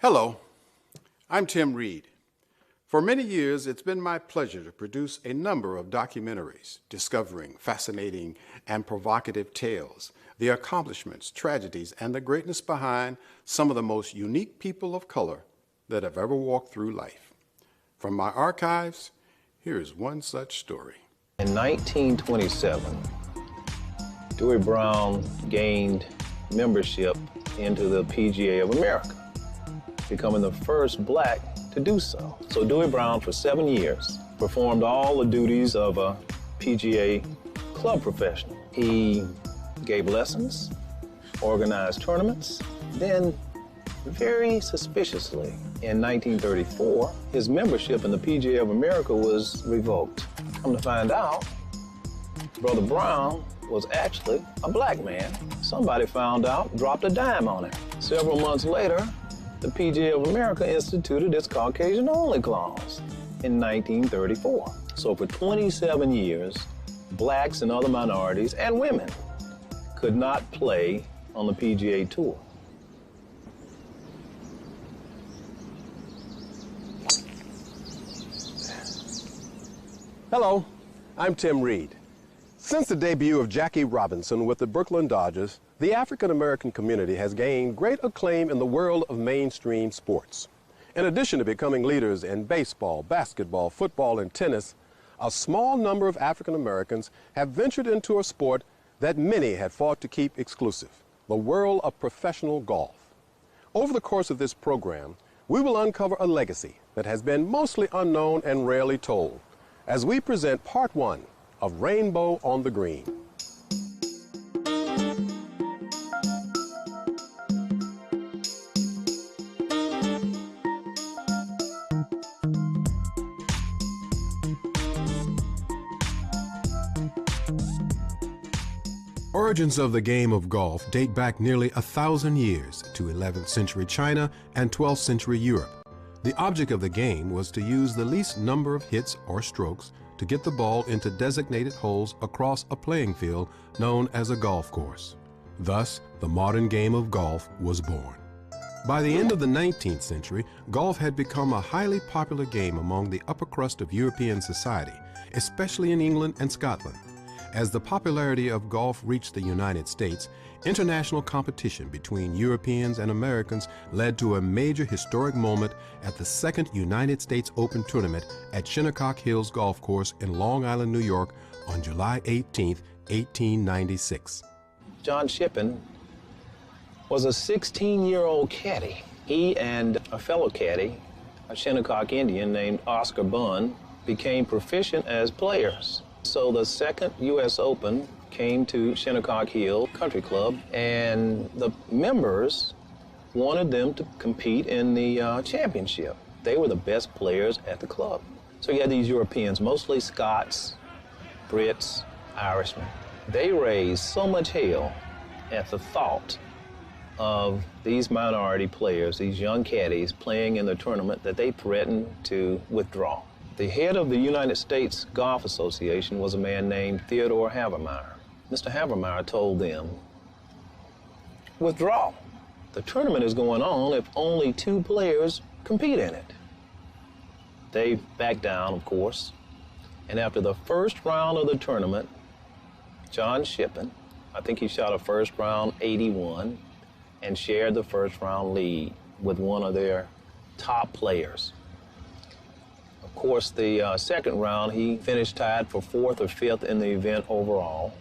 Hello, I'm Tim Reed. For many years, it's been my pleasure to produce a number of documentaries discovering fascinating and provocative tales, the accomplishments, tragedies, and the greatness behind some of the most unique people of color that have ever walked through life. From my archives, here's one such story. In 1927, Dewey Brown gained membership into the PGA of America, becoming the first black to do so. So Dewey Brown, for 7 years, performed all the duties of a PGA club professional. He gave lessons, organized tournaments, then very suspiciously, in 1934, his membership in the PGA of America was revoked. Come to find out, Brother Brown was actually a black man. Somebody found out, dropped a dime on him. Several months later, the PGA of America instituted its Caucasian-only clause in 1934. So for 27 years, blacks and other minorities and women could not play on the PGA Tour. Hello, I'm Tim Reed. Since the debut of Jackie Robinson with the Brooklyn Dodgers, the African-American community has gained great acclaim in the world of mainstream sports. In addition to becoming leaders in baseball, basketball, football, and tennis, a small number of African-Americans have ventured into a sport that many had fought to keep exclusive, the world of professional golf. Over the course of this program, we will uncover a legacy that has been mostly unknown and rarely told, as we present part one of Rainbow on the Green. Origins of the game of golf date back nearly 1,000 years to 11th century China and 12th century Europe. The object of the game was to use the least number of hits or strokes to get the ball into designated holes across a playing field known as a golf course. Thus, the modern game of golf was born. By the end of the 19th century, golf had become a highly popular game among the upper crust of European society, especially in England and Scotland. As the popularity of golf reached the United States, international competition between Europeans and Americans led to a major historic moment at the second United States Open tournament at Shinnecock Hills Golf Course in Long Island, New York on July 18, 1896. John Shippen was a 16-year-old caddy. He and a fellow caddy, a Shinnecock Indian named Oscar Bunn, became proficient as players. So the second U.S. Open came to Shinnecock Hill Country Club, and the members wanted them to compete in the championship. They were the best players at the club. So you had these Europeans, mostly Scots, Brits, Irishmen. They raised so much hell at the thought of these minority players, these young caddies, playing in the tournament that they threatened to withdraw. The head of the United States Golf Association was a man named Theodore Havermeyer. Mr. Havermeyer told them, withdraw. The tournament is going on if only 2 players compete in it. They backed down, of course, and after the first round of the tournament, John Shippen, I think he shot a first round 81 and shared the first round lead with one of their top players. Of course, the second round, he finished tied for 4th or 5th in the event overall.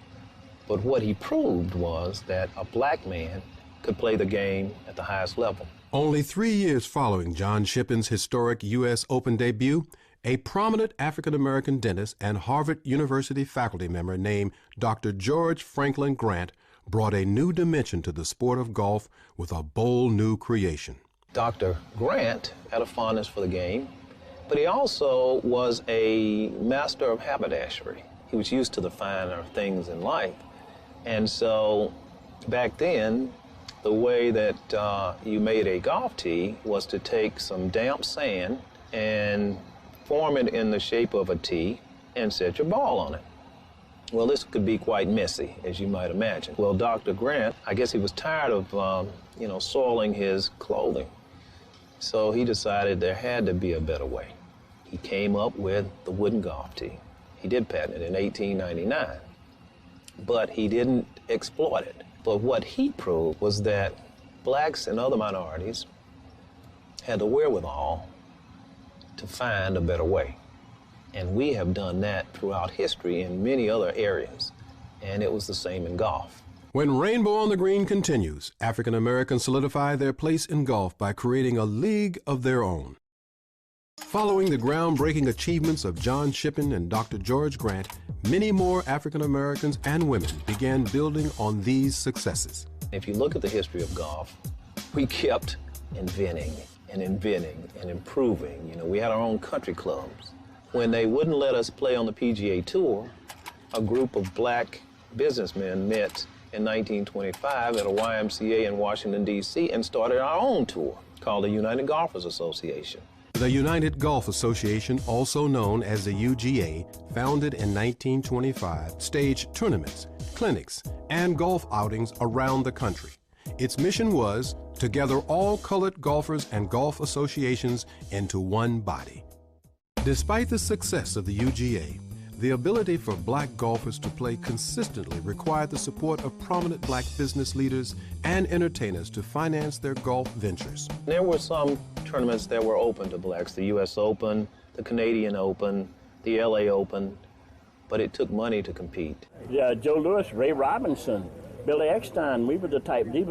But what he proved was that a black man could play the game at the highest level. Only 3 years following John Shippen's historic U.S. Open debut, a prominent African-American dentist and Harvard University faculty member named Dr. George Franklin Grant brought a new dimension to the sport of golf with a bold new creation. Dr. Grant had a fondness for the game, but he also was a master of haberdashery. He was used to the finer things in life. And so back then, the way that you made a golf tee was to take some damp sand and form it in the shape of a T and set your ball on it. Well, this could be quite messy, as you might imagine. Well, Dr. Grant, I guess he was tired of, soiling his clothing. So he decided there had to be a better way. He came up with the wooden golf tee. He did patent it in 1899, but he didn't exploit it. But what he proved was that blacks and other minorities had the wherewithal to find a better way. And we have done that throughout history in many other areas, and it was the same in golf. When Rainbow on the Green continues, African Americans solidify their place in golf by creating a league of their own. Following the groundbreaking achievements of John Shippen and Dr. George Grant, many more African Americans and women began building on these successes. If you look at the history of golf, we kept inventing and improving. You know, we had our own country clubs. When they wouldn't let us play on the PGA Tour, a group of black businessmen met in 1925 at a YMCA in Washington, D.C. and started our own tour called the United Golfers Association. The United Golf Association, also known as the UGA, founded in 1925, staged tournaments, clinics, and golf outings around the country. Its mission was to gather all colored golfers and golf associations into one body. Despite the success of the UGA, the ability for black golfers to play consistently required the support of prominent black business leaders and entertainers to finance their golf ventures. There were some tournaments that were open to blacks, the U.S. Open, the Canadian Open, the L.A. Open, but it took money to compete. Joe Louis, Ray Robinson, Billy Eckstein, these were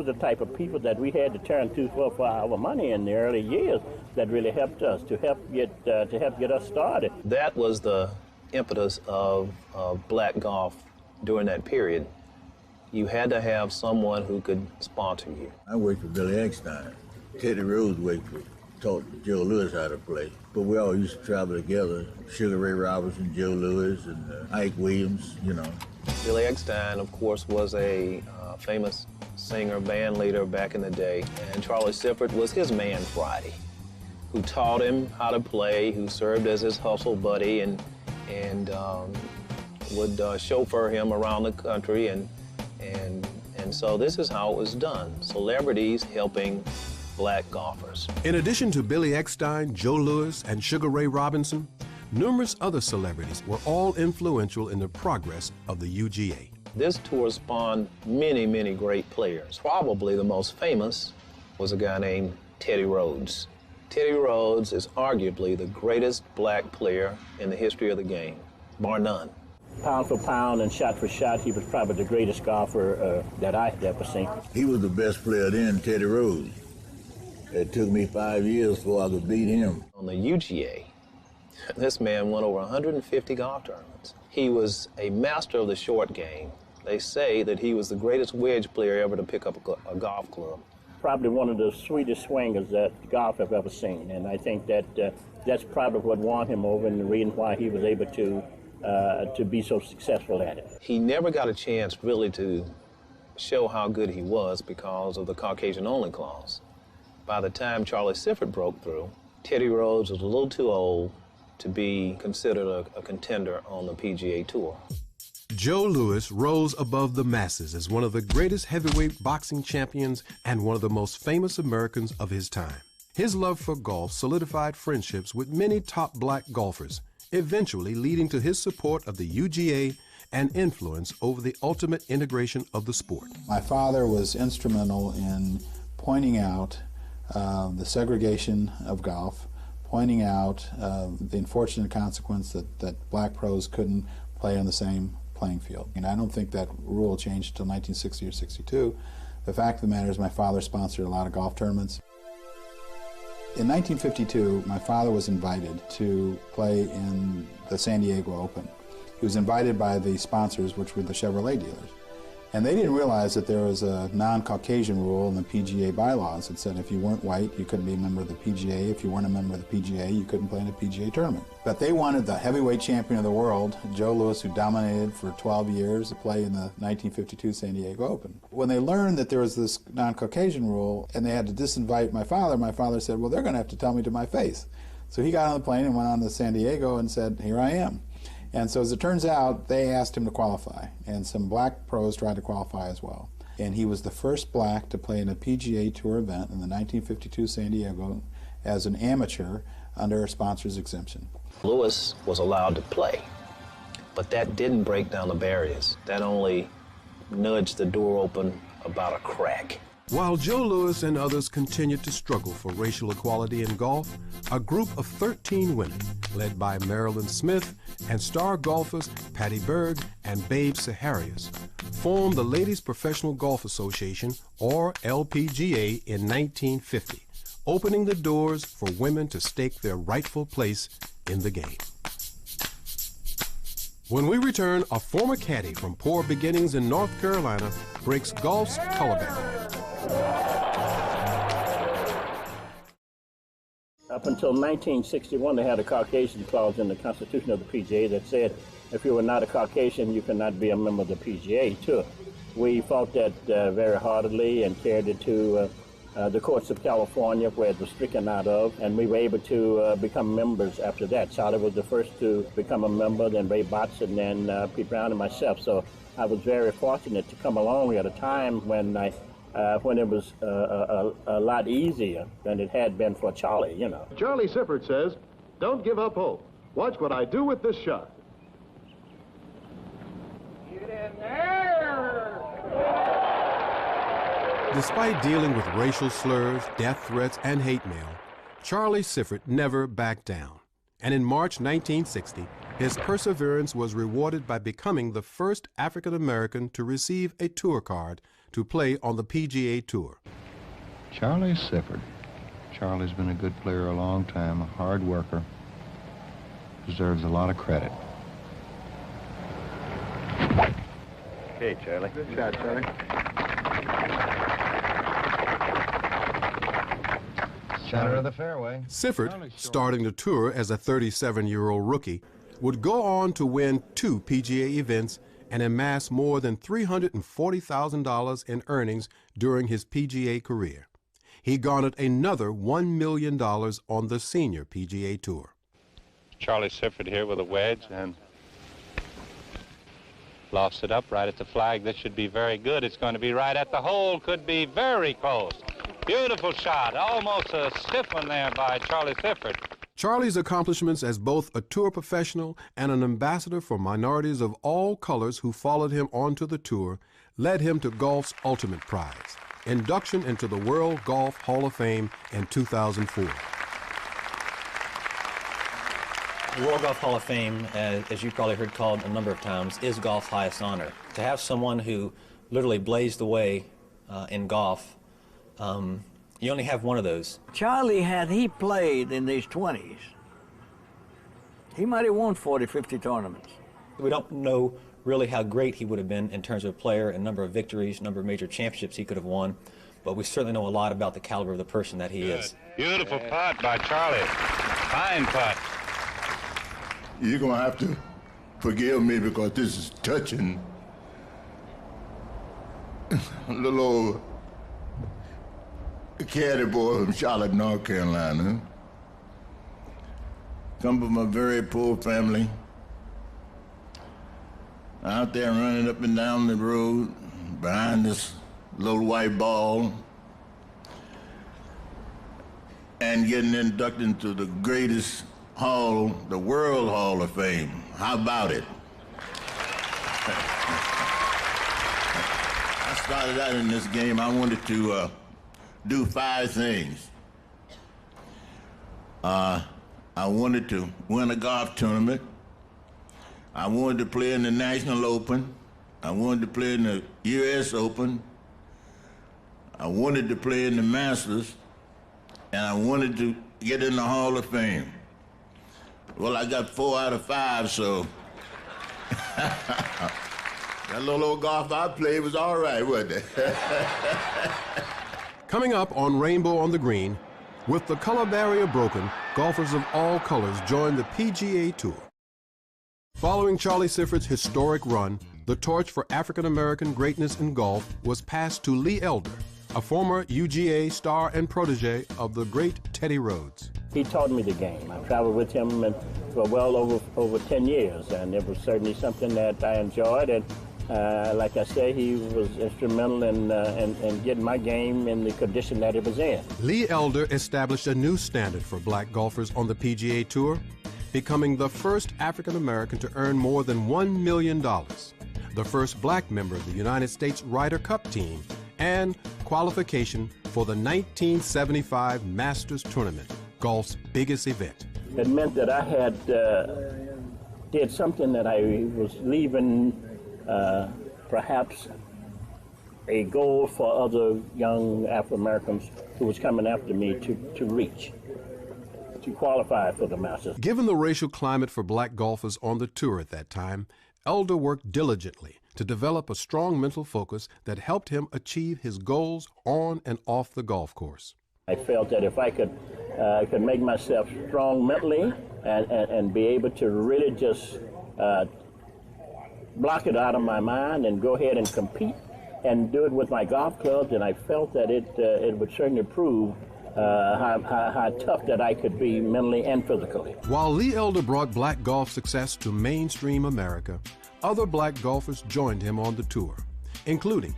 the type of people that we had to turn to for our money in the early years that really helped us to help get us started. That was the impetus of black golf during that period. You had to have someone who could sponsor you. I worked for Billy Eckstein. Teddy Rose taught Joe Louis how to play. But we all used to travel together. Sugar Ray Robinson, Joe Louis, and Ike Williams, you know. Billy Eckstein, of course, was a famous singer, band leader back in the day. And Charlie Sifford was his man Friday, who taught him how to play, who served as his hustle buddy and would chauffeur him around the country, and so this is how it was done. Celebrities helping black golfers. In addition to Billy Eckstein, Joe Louis, and Sugar Ray Robinson, numerous other celebrities were all influential in the progress of the UGA. This tour spawned many, many great players. Probably the most famous was a guy named Teddy Rhodes. Teddy Rhodes is arguably the greatest black player in the history of the game, bar none. Pound for pound and shot for shot, he was probably the greatest golfer that I had ever seen. He was the best player then, Teddy Rose. It took me 5 years before I could beat him. On the UGA, this man won over 150 golf tournaments. He was a master of the short game. They say that he was the greatest wedge player ever to pick up a golf club. Probably one of the sweetest swingers that golf I've ever seen, and I think that that's probably what won him over and the reason why he was able to be so successful at it. He never got a chance really to show how good he was because of the Caucasian-only clause. By the time Charlie Sifford broke through, Teddy Rhodes was a little too old to be considered a contender on the PGA Tour. Joe Louis rose above the masses as one of the greatest heavyweight boxing champions and one of the most famous Americans of his time. His love for golf solidified friendships with many top black golfers, eventually leading to his support of the UGA and influence over the ultimate integration of the sport. My father was instrumental in pointing out the segregation of golf, pointing out the unfortunate consequence that black pros couldn't play on the same playing field. And I don't think that rule changed until 1960 or 62. The fact of the matter is my father sponsored a lot of golf tournaments. In 1952, my father was invited to play in the San Diego Open. He was invited by the sponsors, which were the Chevrolet dealers. And they didn't realize that there was a non-Caucasian rule in the PGA bylaws that said if you weren't white, you couldn't be a member of the PGA. If you weren't a member of the PGA, you couldn't play in a PGA tournament. But they wanted the heavyweight champion of the world, Joe Louis, who dominated for 12 years, to play in the 1952 San Diego Open. When they learned that there was this non-Caucasian rule and they had to disinvite my father said, well, they're going to have to tell me to my face. So he got on the plane and went on to San Diego and said, here I am. And so as it turns out, they asked him to qualify, and some black pros tried to qualify as well. And he was the first black to play in a PGA Tour event in the 1952 San Diego as an amateur under a sponsor's exemption. Lewis was allowed to play, but that didn't break down the barriers. That only nudged the door open about a crack. While Joe Louis and others continued to struggle for racial equality in golf, a group of 13 women, led by Marilyn Smith and star golfers Patty Berg and Babe Saharias, formed the Ladies Professional Golf Association, or LPGA, in 1950, opening the doors for women to stake their rightful place in the game. When we return, a former caddy from poor beginnings in North Carolina breaks golf's color barrier. Up until 1961, they had a Caucasian clause in the Constitution of the PGA that said if you were not a Caucasian, you could not be a member of the PGA Tour. We fought that very heartily and carried it to the courts of California, where it was stricken out of, and we were able to become members after that. Charlie was the first to become a member, then Ray Botts, and then Pete Brown and myself. So I was very fortunate to come along at a time when it was a lot easier than it had been for Charlie, you know. Charlie Sifford says, don't give up hope. Watch what I do with this shot. Get in there! Despite dealing with racial slurs, death threats, and hate mail, Charlie Sifford never backed down. And in March 1960, his perseverance was rewarded by becoming the first African American to receive a tour card to play on the PGA Tour. Charlie Sifford. Charlie's been a good player a long time, a hard worker, deserves a lot of credit. Okay, Charlie. Good shot, Charlie. Center of the fairway. Sifford, starting the tour as a 37-year-old rookie, would go on to win 2 PGA events and amass more than $340,000 in earnings during his PGA career. He garnered another $1 million on the senior PGA Tour. Charlie Sifford here with a wedge and lofts it up right at the flag. This should be very good. It's going to be right at the hole. Could be very close. Beautiful shot. Almost a stiff one there by Charlie Sifford. Charlie's accomplishments as both a tour professional and an ambassador for minorities of all colors who followed him onto the tour led him to golf's ultimate prize, induction into the World Golf Hall of Fame in 2004. The World Golf Hall of Fame, as you've probably heard called a number of times, is golf's highest honor. To have someone who literally blazed the way in golf, you only have one of those. Charlie, had he played in his 20s, he might have won 40, 50 tournaments. We don't know really how great he would have been in terms of a player and number of victories, number of major championships he could have won, but we certainly know a lot about the caliber of the person that he is. Beautiful putt by Charlie. Fine putt. You're going to have to forgive me because this is touching. A little old caddy boy from Charlotte, North Carolina. Come from a very poor family. Out there running up and down the road behind this little white ball and getting inducted into the greatest hall, the World Hall of Fame. How about it? I started out in this game, I wanted to do 5 things. I wanted to win a golf tournament. I wanted to play in the National Open. I wanted to play in the U.S. Open. I wanted to play in the Masters. And I wanted to get in the Hall of Fame. Well, I got 4 out of 5, so that little old golf I played was all right, wasn't it? Coming up on Rainbow on the Green, with the color barrier broken, golfers of all colors joined the PGA Tour. Following Charlie Sifford's historic run, the torch for African-American greatness in golf was passed to Lee Elder, a former UGA star and protege of the great Teddy Rhodes. He taught me the game. I traveled with him for well over 10 years, and it was certainly something that I enjoyed, and Like I say, he was instrumental in getting my game in the condition that it was in. Lee Elder established a new standard for black golfers on the PGA Tour, becoming the first African American to earn more than $1 million, the first black member of the United States Ryder Cup team, and qualification for the 1975 Masters Tournament, golf's biggest event. It meant that I had did something that I was leaving perhaps a goal for other young African Americans who was coming after me to reach, to qualify for the Masters. Given the racial climate for black golfers on the tour at that time, Elder worked diligently to develop a strong mental focus that helped him achieve his goals on and off the golf course. I felt that if I could make myself strong mentally and be able to really just block it out of my mind and go ahead and compete and do it with my golf clubs, and I felt that it would certainly prove how tough that I could be mentally and physically. While Lee Elder brought black golf success to mainstream America, other black golfers joined him on the tour, including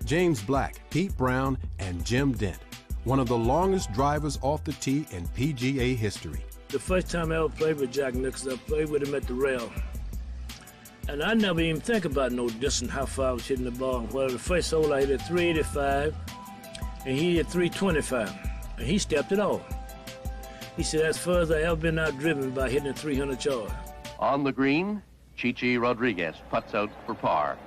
James Black, Pete Brown, and Jim Dent, one of the longest drivers off the tee in PGA history. The first time I ever played with Jack Nicholson, I played with him at the rail. And I never even think about no distance, how far I was hitting the ball. Well, the first hole I hit at 385, and he hit 325, and he stepped it off. He said, as far as I ever been outdriven by hitting a 300 yard. On the green, Chichi Rodriguez puts out for par.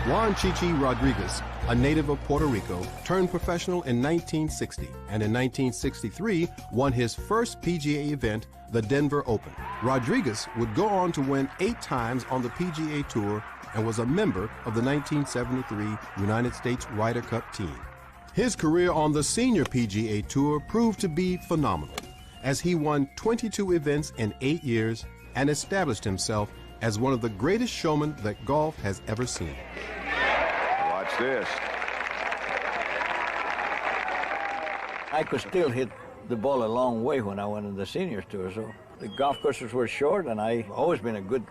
Juan Chichi Rodriguez, a native of Puerto Rico, turned professional in 1960, and in 1963 won his first PGA event, the Denver Open. Rodriguez would go on to win 8 times on the PGA Tour and was a member of the 1973 United States Ryder Cup team. His career on the senior PGA Tour proved to be phenomenal, as he won 22 events in 8 years and established himself as one of the greatest showmen that golf has ever seen. Watch this. I could still hit the ball a long way when I went in the seniors tour, so the golf courses were short, and I've always been a good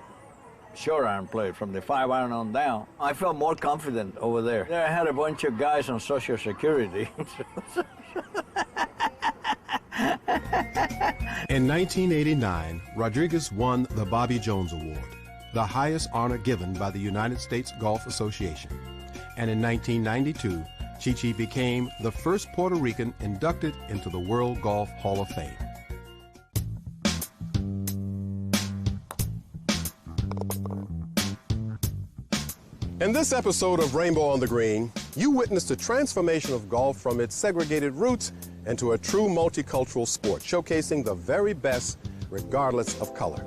short iron player from the 5-iron on down. I felt more confident over there. There I had a bunch of guys on Social Security. In 1989, Rodriguez won the Bobby Jones Award, the highest honor given by the United States Golf Association. And in 1992, Chichi became the first Puerto Rican inducted into the World Golf Hall of Fame. In this episode of Rainbow on the Green, you witnessed the transformation of golf from its segregated roots into a true multicultural sport, showcasing the very best regardless of color.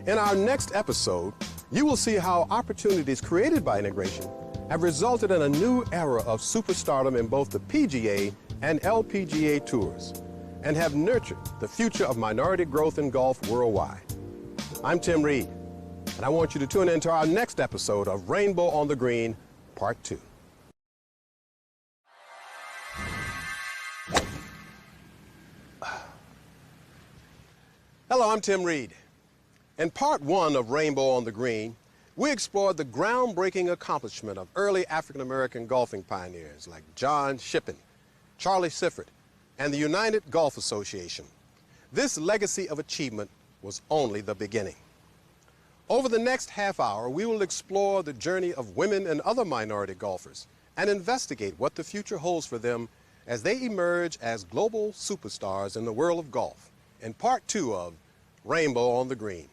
In our next episode, you will see how opportunities created by integration have resulted in a new era of superstardom in both the PGA and LPGA tours, and have nurtured the future of minority growth in golf worldwide. I'm Tim Reed, and I want you to tune in to our next episode of Rainbow on the Green, Part 2. Hello, I'm Tim Reed. In Part 1 of Rainbow on the Green, we explored the groundbreaking accomplishment of early African-American golfing pioneers like John Shippen, Charlie Sifford, and the United Golf Association. This legacy of achievement was only the beginning. Over the next half hour, we will explore the journey of women and other minority golfers and investigate what the future holds for them as they emerge as global superstars in the world of golf in Part 2 of Rainbow on the Green.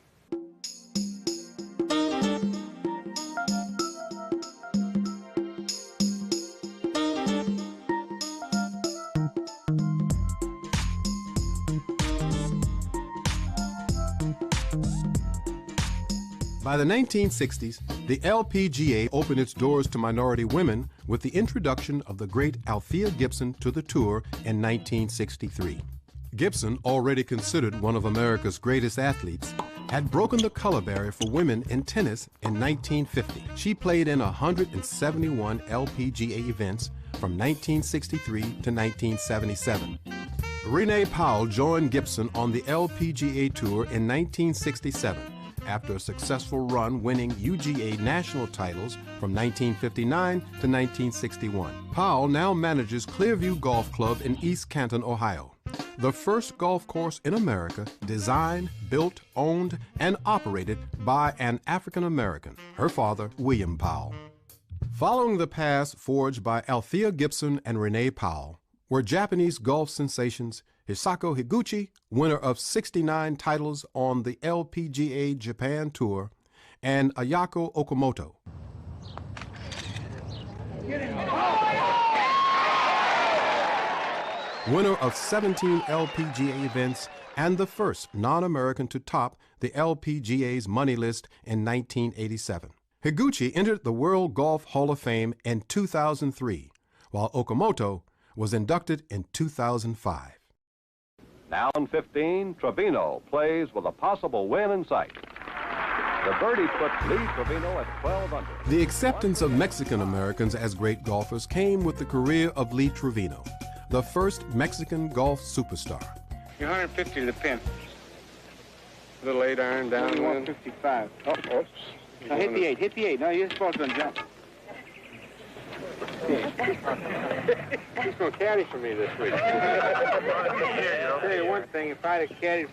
By the 1960s, the LPGA opened its doors to minority women with the introduction of the great Althea Gibson to the tour in 1963. Gibson, already considered one of America's greatest athletes, had broken the color barrier for women in tennis in 1950. She played in 171 LPGA events from 1963 to 1977. Renee Powell joined Gibson on the LPGA Tour in 1967 after a successful run winning UGA national titles from 1959 to 1961. Powell now manages Clearview Golf Club in East Canton, Ohio, the first golf course in America designed, built, owned, and operated by an African American, her father, William Powell. Following the paths forged by Althea Gibson and Renee Powell were Japanese golf sensations Hisako Higuchi, winner of 69 titles on the LPGA Japan Tour, and Ayako Okamoto. Winner of 17 LPGA events and the first non-American to top the LPGA's money list in 1987. Higuchi entered the World Golf Hall of Fame in 2003, while Okamoto was inducted in 2005. Down 15, Trevino plays with a possible win in sight. The birdie puts Lee Trevino at 12 under. The acceptance of Mexican Americans as great golfers came with the career of Lee Trevino, the first Mexican golf superstar. You're 150 to the pin. Little 8 iron down. 155. Oh, oops. Now hit the 8. Hit the 8. No, you're supposed to jump. He's going to caddy for me this week. I'll tell you one thing, if I caddied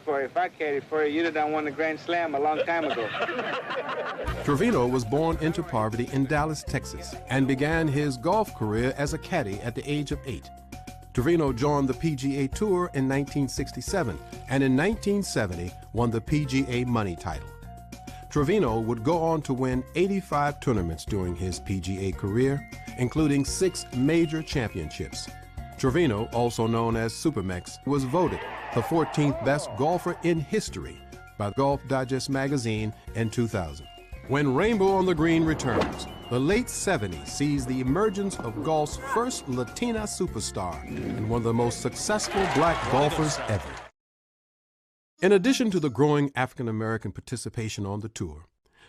for you, you'd have done won the Grand Slam a long time ago. Trevino was born into poverty in Dallas, Texas, and began his golf career as a caddy at the age of 8. Trevino joined the PGA Tour in 1967, and in 1970 won the PGA Money title. Trevino would go on to win 85 tournaments during his PGA career, including 6 major championships. Trevino, also known as Supermex, was voted the 14th best golfer in history by Golf Digest magazine in 2000. When Rainbow on the Green returns, the late 70s sees the emergence of golf's first Latina superstar and one of the most successful black golfers ever. In addition to the growing African-American participation on the tour,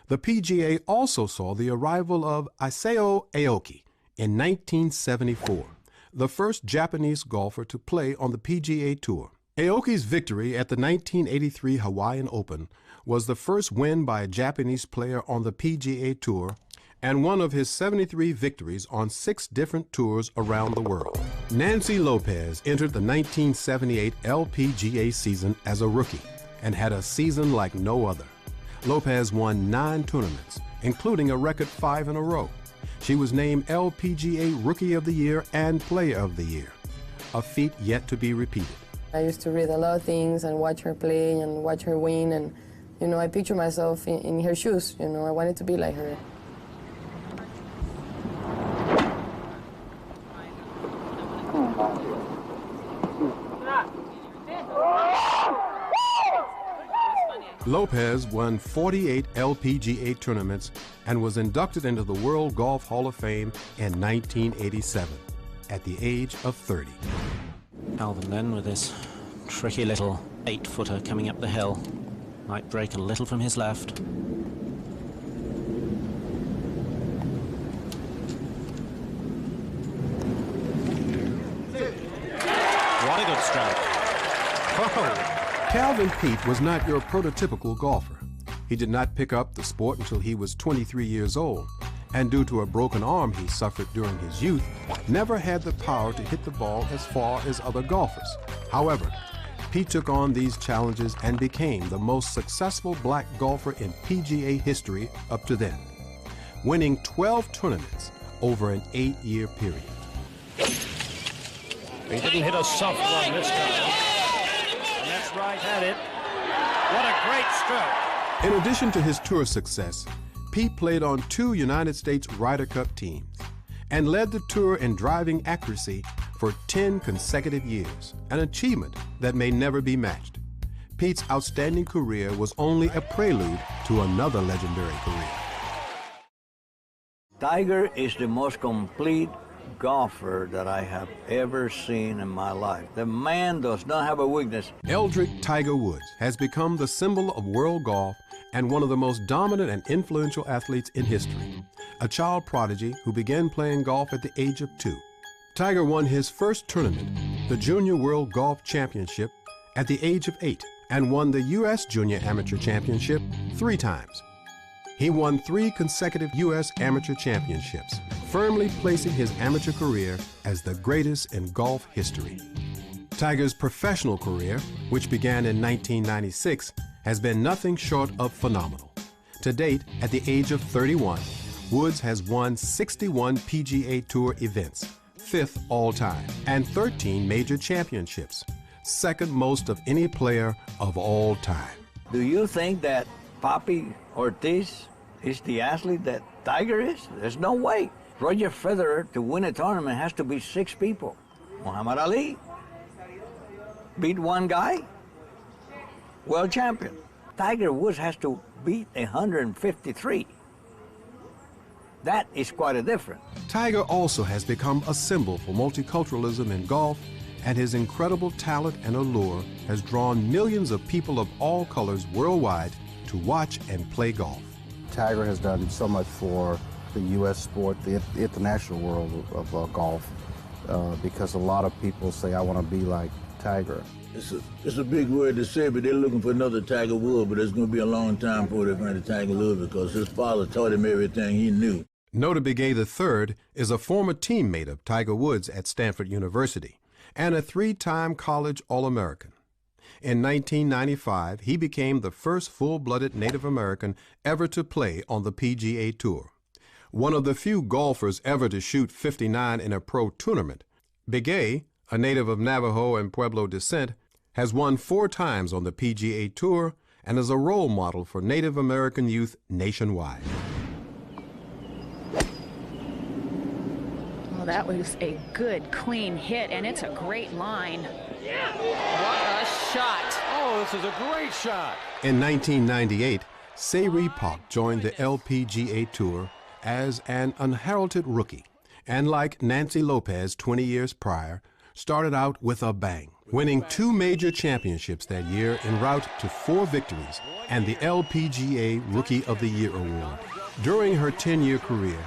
the PGA also saw the arrival of Isao Aoki in 1974, the first Japanese golfer to play on the PGA Tour. Aoki's victory at the 1983 Hawaiian Open was the first win by a Japanese player on the PGA Tour and one of his 73 victories on 6 different tours around the world. Nancy Lopez entered the 1978 LPGA season as a rookie and had a season like no other. Lopez won 9 tournaments, including a record 5 in a row. She was named LPGA Rookie of the Year and Player of the Year, a feat yet to be repeated. I used to read a lot of things and watch her play and watch her win, and I picture myself in her shoes. I wanted to be like her. Lopez won 48 LPGA tournaments and was inducted into the World Golf Hall of Fame in 1987 at the age of 30. Calvin then with this tricky little 8-footer coming up the hill. Might break a little from his left. What a good stroke. Oh. Calvin Peete was not your prototypical golfer. He did not pick up the sport until he was 23 years old, and due to a broken arm he suffered during his youth, never had the power to hit the ball as far as other golfers. However, Peete took on these challenges and became the most successful black golfer in PGA history up to then, winning 12 tournaments over an 8-year period. He didn't hit a soft one this time. And that's right at it. What a great stroke. In addition to his tour success, Peete played on 2 United States Ryder Cup teams and led the tour in driving accuracy for 10 consecutive years, an achievement that may never be matched. Pete's outstanding career was only a prelude to another legendary career. Tiger is the most complete golfer that I have ever seen in my life. The man does not have a weakness. Eldrick Tiger Woods has become the symbol of world golf and one of the most dominant and influential athletes in history, a child prodigy who began playing golf at the age of 2. Tiger won his first tournament, the Junior World Golf Championship, at the age of 8, and won the U.S. Junior Amateur Championship 3 times. He won 3 consecutive U.S. Amateur Championships, firmly placing his amateur career as the greatest in golf history. Tiger's professional career, which began in 1996, has been nothing short of phenomenal. To date, at the age of 31, Woods has won 61 PGA Tour events, 5th all-time, and 13 major championships, second most of any player of all time. Do you think that Papi Ortiz is the athlete that Tiger is? There's no way. Roger Federer, to win a tournament, has to beat 6 people. Muhammad Ali beat 1 guy, world champion. Tiger Woods has to beat 153. That is quite a difference. Tiger also has become a symbol for multiculturalism in golf, and his incredible talent and allure has drawn millions of people of all colors worldwide to watch and play golf. Tiger has done so much for the U.S. sport, the international world of golf, because a lot of people say, I want to be like Tiger. It's a big word to say, but they're looking for another Tiger Woods, but it's going to be a long time before they find a Tiger Woods because his father taught him everything he knew. Nota Begay III is a former teammate of Tiger Woods at Stanford University and a 3-time college All-American. In 1995, he became the first full-blooded Native American ever to play on the PGA Tour. One of the few golfers ever to shoot 59 in a pro tournament, Begay, a native of Navajo and Pueblo descent, has won 4 times on the PGA Tour and is a role model for Native American youth nationwide. Well, that was a good, clean hit, and it's a great line. What a shot. Oh, this is a great shot. In 1998, Se-Ri Pak joined the LPGA Tour as an unheralded rookie, and like Nancy Lopez 20 years prior, started out with a bang, winning 2 major championships that year en route to 4 victories and the LPGA Rookie of the Year award. During her 10-year career,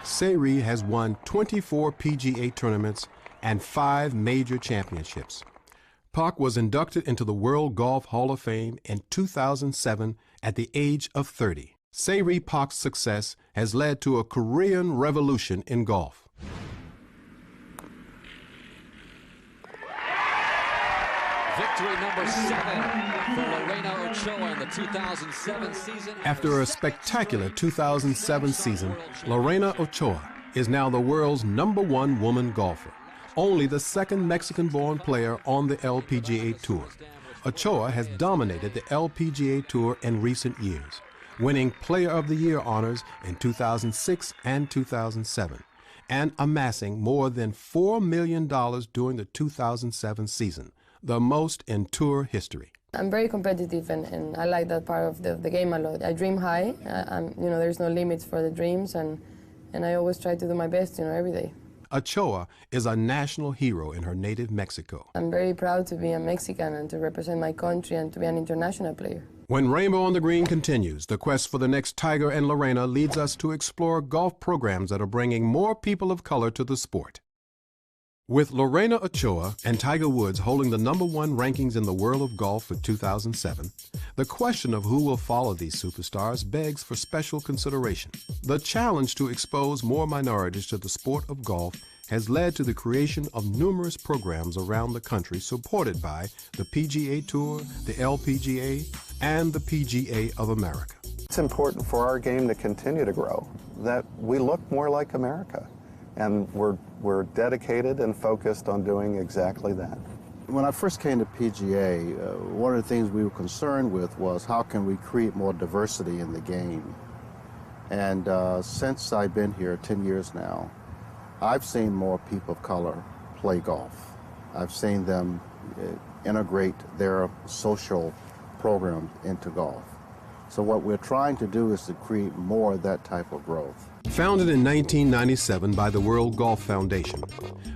Se-Ri has won 24 PGA tournaments and 5 major championships. Pak was inducted into the World Golf Hall of Fame in 2007 at the age of 30. Se-Ri Pak's success has led to a Korean revolution in golf. Victory number 7 for Lorena Ochoa in the 2007 season. After a spectacular 2007 season, Lorena Ochoa is now the world's #1 woman golfer, only the 2nd Mexican-born player on the LPGA Tour. Ochoa has dominated the LPGA Tour in recent years, winning Player of the Year honors in 2006 and 2007, and amassing more than $4 million during the 2007 season, the most in tour history. I'm very competitive, and I like that part of the game a lot. I dream high. There's no limits for the dreams, and I always try to do my best, every day. Ochoa is a national hero in her native Mexico. I'm very proud to be a Mexican and to represent my country and to be an international player. When Rainbow on the Green continues, the quest for the next Tiger and Lorena leads us to explore golf programs that are bringing more people of color to the sport. With Lorena Ochoa and Tiger Woods holding the #1 rankings in the world of golf for 2007, the question of who will follow these superstars begs for special consideration. The challenge to expose more minorities to the sport of golf has led to the creation of numerous programs around the country supported by the PGA Tour, the LPGA, and the PGA of America. It's important for our game to continue to grow, that we look more like America. And we're dedicated and focused on doing exactly that. When I first came to PGA, one of the things we were concerned with was how can we create more diversity in the game. And since I've been here 10 years now, I've seen more people of color play golf. I've seen them integrate their social programs into golf. So what we're trying to do is to create more of that type of growth. Founded in 1997 by the World Golf Foundation,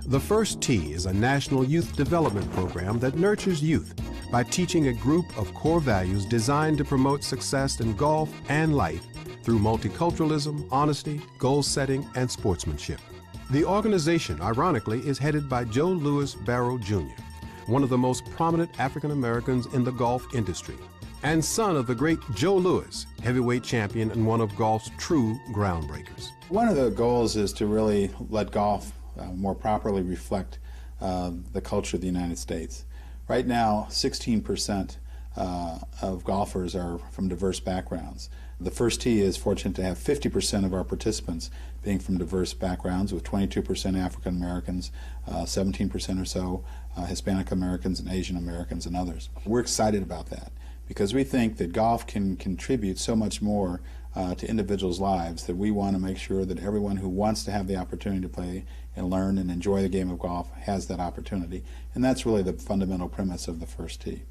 the First Tee is a national youth development program that nurtures youth by teaching a group of core values designed to promote success in golf and life through multiculturalism, honesty, goal setting, and sportsmanship. The organization, ironically, is headed by Joe Louis Barrow Jr., one of the most prominent African Americans in the golf industry, and son of the great Joe Louis, heavyweight champion and one of golf's true groundbreakers. One of the goals is to really let golf more properly reflect the culture of the United States. Right now, 16% of golfers are from diverse backgrounds. The first tee is fortunate to have 50% of our participants being from diverse backgrounds, with 22% African Americans, 17% or so Hispanic Americans and Asian Americans and others. We're excited about that because we think that golf can contribute so much more to individuals' lives that we want to make sure that everyone who wants to have the opportunity to play and learn and enjoy the game of golf has that opportunity. And that's really the fundamental premise of the first tee.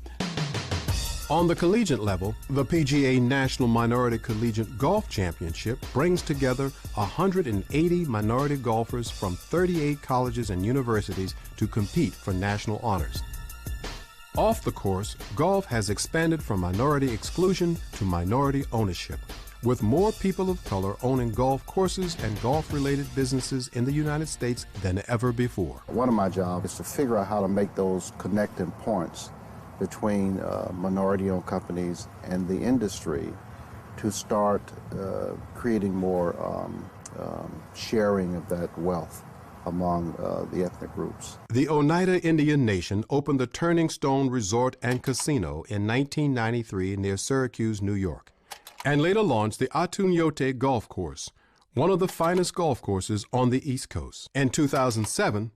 On the collegiate level, the PGA National Minority Collegiate Golf Championship brings together 180 minority golfers from 38 colleges and universities to compete for national honors. Off the course, golf has expanded from minority exclusion to minority ownership, with more people of color owning golf courses and golf-related businesses in the United States than ever before. One of my jobs is to figure out how to make those connecting points between minority-owned companies and the industry to start creating more sharing of that wealth among the ethnic groups. The Oneida Indian Nation opened the Turning Stone Resort and Casino in 1993 near Syracuse, New York, and later launched the Atunyote Golf Course, one of the finest golf courses on the East Coast. In 2007,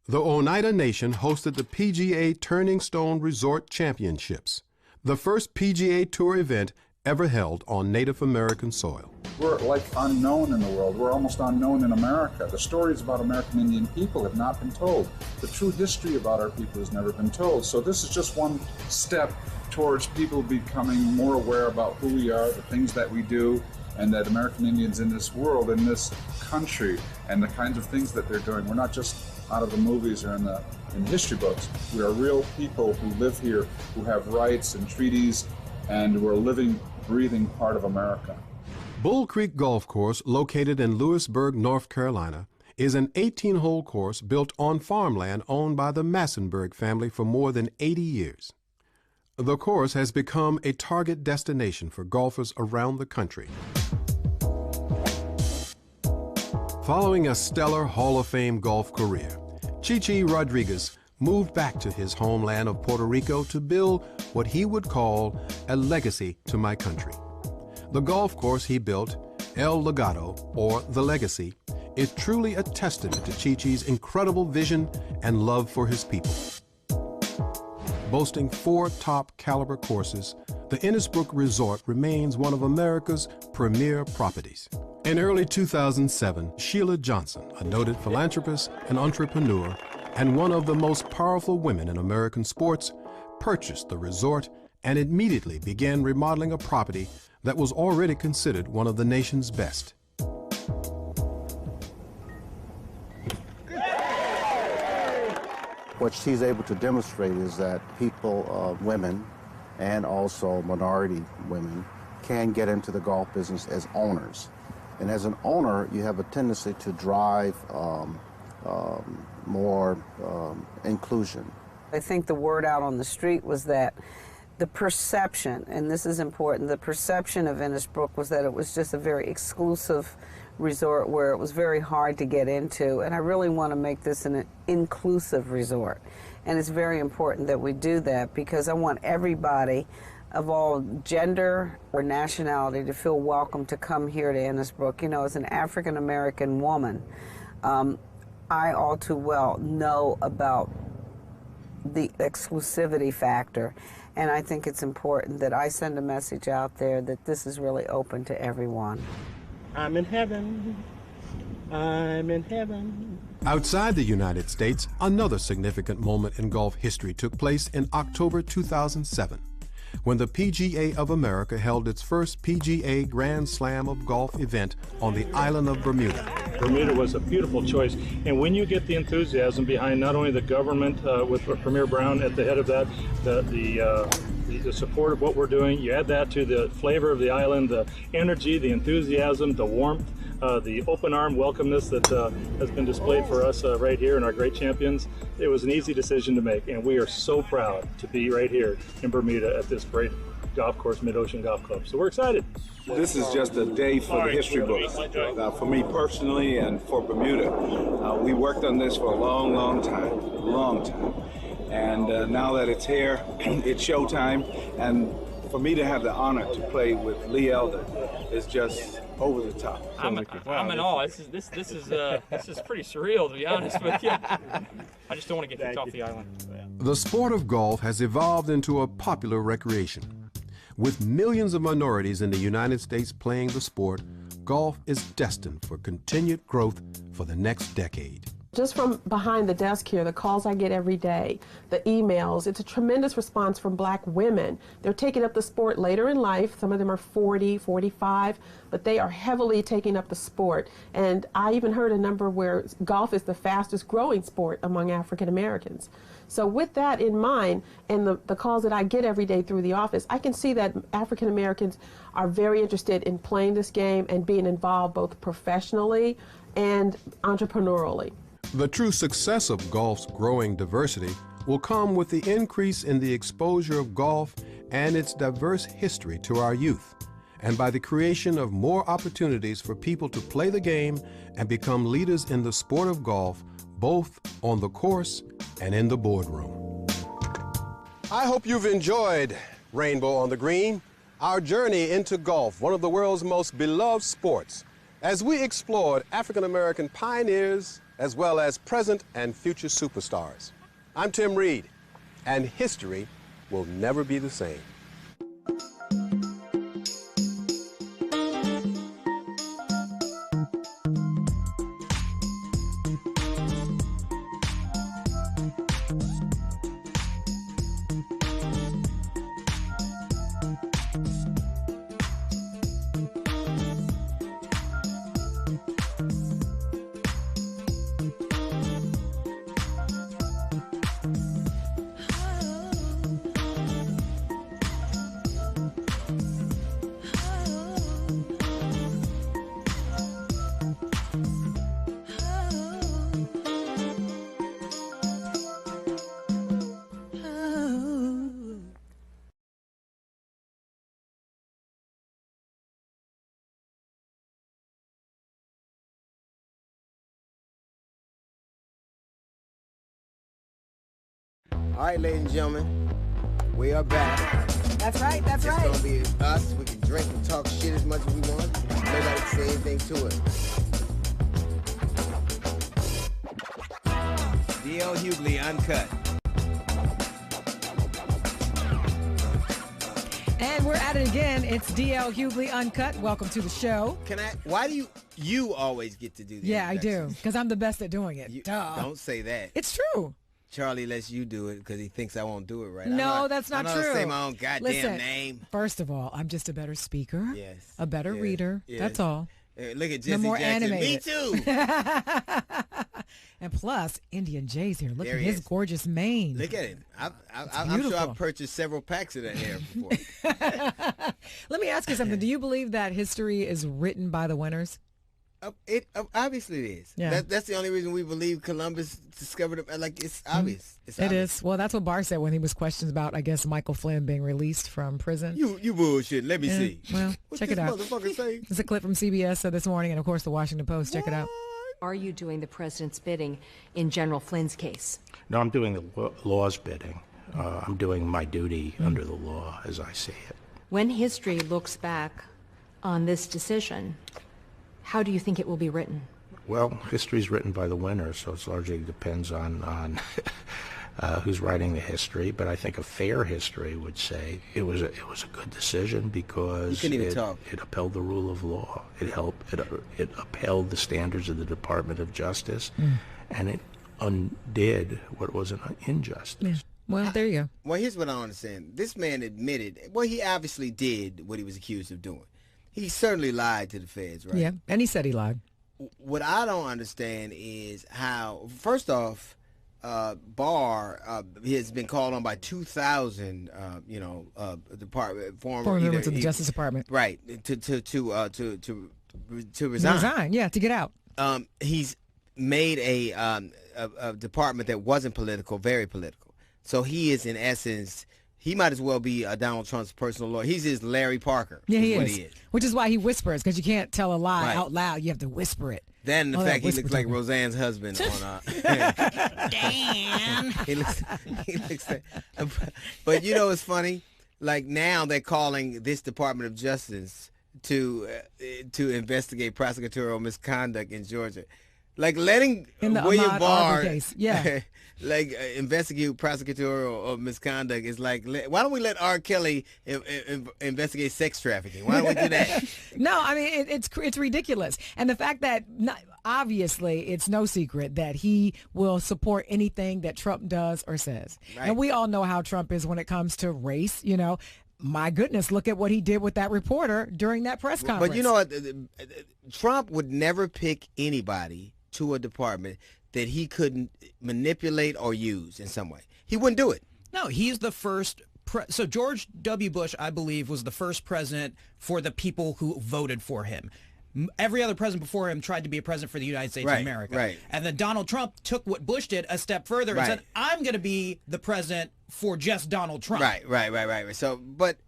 the Oneida Nation hosted the PGA Turning Stone Resort Championships, the first PGA Tour event ever held on Native American soil. We're like unknown in the world. We're almost unknown in America. The stories about American Indian people have not been told. The true history about our people has never been told. So this is just one step towards people becoming more aware about who we are, the things that we do, and that American Indians in this world, in this country, and the kinds of things that they're doing. We're not just out of the movies or in the history books. We are real people who live here, who have rights and treaties, and we're a living, breathing part of America. Bull Creek Golf Course, located in Lewisburg, North Carolina, is an 18-hole course built on farmland owned by the Massenburg family for more than 80 years. The course has become a target destination for golfers around the country. Following a stellar Hall of Fame golf career, Chichi Rodriguez moved back to his homeland of Puerto Rico to build what he would call a legacy to my country. The golf course he built, El Legado, or The Legacy, is truly a testament to Chichi's incredible vision and love for his people. Boasting 4 top-caliber courses, the Innisbrook Resort remains one of America's premier properties. In early 2007, Sheila Johnson, a noted philanthropist and entrepreneur, and one of the most powerful women in American sports, purchased the resort and immediately began remodeling a property that was already considered one of the nation's best. What she's able to demonstrate is that people, women, and also minority women, can get into the golf business as owners. And as an owner, you have a tendency to drive more inclusion. I think the word out on the street was that the perception, and this is important, the perception of Innisbrook was that it was just a very exclusive resort where it was very hard to get into, and I really want to make this an inclusive resort. And it's very important that we do that because I want everybody of all gender or nationality to feel welcome to come here to Innisbrook. You know, as an African American woman, I all too well know about the exclusivity factor, and I think it's important that I send a message out there that this is really open to everyone. I'm in heaven. I'm in heaven. Outside the United States, another significant moment in golf history took place in October 2007, when the PGA of America held its first PGA Grand Slam of Golf event on the island of Bermuda. Bermuda was a beautiful choice, and when you get the enthusiasm behind not only the government with Premier Brown at the head of that, the support of what we're doing, you add that to the flavor of the island, the energy, the enthusiasm, the warmth the open arm welcomeness that has been displayed for us right here and our great champions. It was an easy decision to make, and we are so proud to be right here in Bermuda at this great golf course, Mid-Ocean Golf Club. So we're excited. This is just a day for the history books. For me personally and for Bermuda, we worked on this for a long time. And now that it's here, it's showtime. And for me to have the honor to play with Lee Elder is just over the top. I'm in awe. This is pretty surreal, to be honest with you. I just don't want to get kicked off the island. The sport of golf has evolved into a popular recreation. With millions of minorities in the United States playing the sport, golf is destined for continued growth for the next decade. Just from behind the desk here, the calls I get every day, the emails, it's a tremendous response from black women. They're taking up the sport later in life. Some of them are 40, 45, but they are heavily taking up the sport. And I even heard a number where golf is the fastest growing sport among African Americans. So with that in mind, and the calls that I get every day through the office, I can see that African Americans are very interested in playing this game and being involved both professionally and entrepreneurially. The true success of golf's growing diversity will come with the increase in the exposure of golf and its diverse history to our youth, and by the creation of more opportunities for people to play the game and become leaders in the sport of golf, both on the course and in the boardroom. I hope you've enjoyed Rainbow on the Green, our journey into golf, one of the world's most beloved sports, as we explored African American pioneers as well as present and future superstars. I'm Tim Reed, and history will never be the same. All right, ladies and gentlemen, we are back. That's right, that's it's right. It's gonna be us. We can drink and talk shit as much as we want. Nobody can say anything to it. D.L. Hughley, Uncut. And we're at it again. It's D.L. Hughley Uncut. Welcome to the show. Why do you always get to do that? Yeah, I do, because I'm the best at doing it. Duh. Don't say that. It's true. Charlie lets you do it because he thinks I won't do it right. No, that's not true. I'm not say my own goddamn name. First of all, I'm just a better speaker. Yes. A better reader. Yes. That's all. Look at Jesse more Jackson. Animated. Me too. And plus, Indian Jay's here. Look There at he his is. gorgeous mane. Look at him. I'm sure I've purchased several packs of that hair before. Let me ask you something. Do you believe that history is written by the winners? It obviously it is. Yeah. That's the only reason we believe Columbus discovered it. Like, it's obvious. It's It obvious. is. Well, that's what Barr said when he was questioned about, I guess, Michael Flynn being released from prison. You bullshit. Let me Yeah. see. Well, What check this it out. motherfucker say? It's a clip from CBS this morning, and of course the Washington Post. Check it out. Are you doing the president's bidding in General Flynn's case? No, I'm doing the law's bidding. I'm doing my duty under the law as I see it. When history looks back on this decision, how do you think it will be written? Well, history's written by the winner, so it largely depends on who's writing the history. But I think a fair history would say it was a good decision because You couldn't even talk. it upheld the rule of law. It upheld the standards of the Department of Justice, and it undid what was an injustice. Yeah. Well, there you go. Well, here's what I don't understand. This man admitted, well, he obviously did what he was accused of doing. He certainly lied to the feds, right? Yeah, and he said he lied. What I don't understand is how, first off, Barr has been called on by 2,000, former members of the Justice Department, right? To resign. Yeah, to get out. He's made a department that wasn't political very political. So he is, in essence, he might as well be Donald Trump's personal lawyer. He's his Larry Parker. Yeah, he what is. he is. Which is why he whispers, because you can't tell a lie Right. out loud. You have to whisper it. Then the Oh, fact that he looks like Roseanne's husband on Dan. he looks like, but you know it's funny, like now they're calling this Department of Justice to investigate prosecutorial misconduct in Georgia, like letting In the William Ahmaud Barr Arbery case. Yeah. like investigate prosecutorial misconduct is like, why don't we let R. Kelly investigate sex trafficking? Why don't we do that? No, I mean, it's ridiculous. And the fact that, obviously, it's no secret that he will support anything that Trump does or says. Right. And we all know how Trump is when it comes to race, you know. My goodness, look at what he did with that reporter during that press conference. But you know what? Trump would never pick anybody to a department that he couldn't manipulate or use in some way. He wouldn't do it. No, he's the first. So George W. Bush, I believe, was the first president for the people who voted for him. Every other president before him tried to be a president for the United States of America. Right. And then Donald Trump took what Bush did a step further and said, I'm going to be the president for just Donald Trump. Right. So, but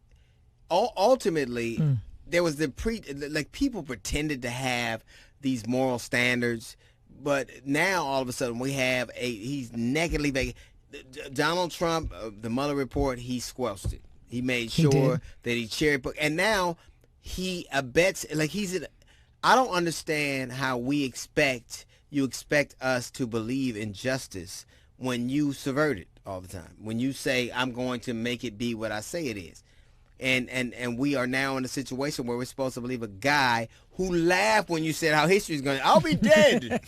ultimately, there was like people pretended to have these moral standards, but now all of a sudden we have he's nakedly vague. Donald Trump, the Mueller report, he squelched it. He made sure that he cherry picked, and now he abets like I don't understand how you expect us to believe in justice when you subvert it all the time. When you say, I'm going to make it be what I say it is. And we are now in a situation where we're supposed to believe a guy who laughed when you said how history is going. I'll be dead.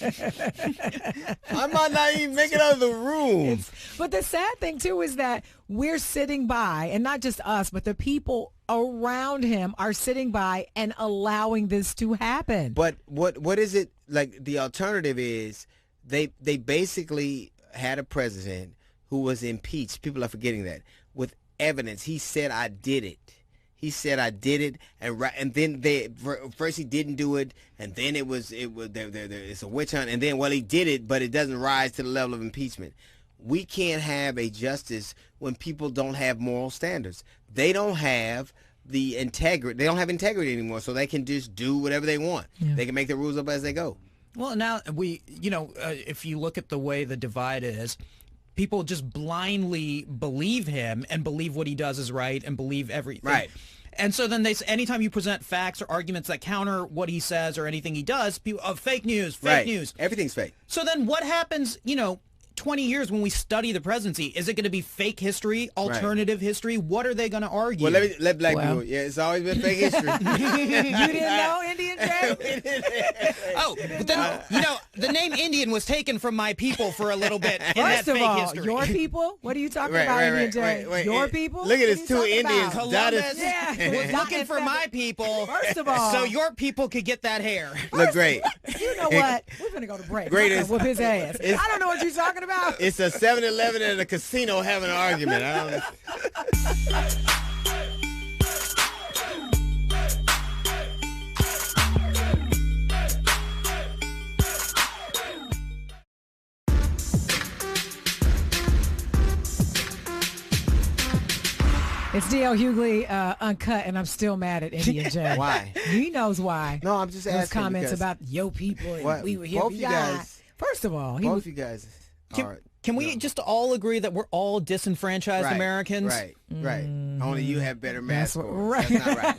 I might not even make it out of the room. But the sad thing, too, is that we're sitting by, and not just us, but the people around him are sitting by and allowing this to happen. But what is it, like the alternative is they basically had a president who was impeached. People are forgetting that. With evidence. He said, I did it. He said, I did it, and then first he didn't do it, and then it's a witch hunt, and then, well, he did it, but it doesn't rise to the level of impeachment. We can't have a justice when people don't have moral standards. They don't have the integrity. They don't have integrity anymore, so they can just do whatever they want. Yeah. They can make the rules up as they go. Well, now if you look at the way the divide is, people just blindly believe him and believe what he does is right and believe everything. Right. And so then anytime you present facts or arguments that counter what he says or anything he does, people, fake news, fake news. Everything's fake. So then what happens, 20 years when we study the presidency? Is it going to be fake history, alternative history? What are they going to argue? Well, let black people. Yeah, it's always been fake history. You didn't know, Indian Jay? Oh, but then, the name Indian was taken from my people for a little bit in First that of fake all, history. your people? What are you talking about, Indian Jay? Your people? Look at this, two Indians. Columbus was looking for my people. First of all. So your people could get that hair. Look great. You know what? We're going to go to break. Greatest. Whip his ass. I don't know what you're talking about. It's a 7-Eleven and a casino having an argument. I don't It's D.L. Hughley Uncut, and I'm still mad at Indian Jay. Why? He knows why. No, I'm just asking. Those comments about yo people and we were here. Both you guys. First of all, both you guys. Can we just all agree that we're all disenfranchised Americans? Right. Only you have better math scores. Right. That's not right.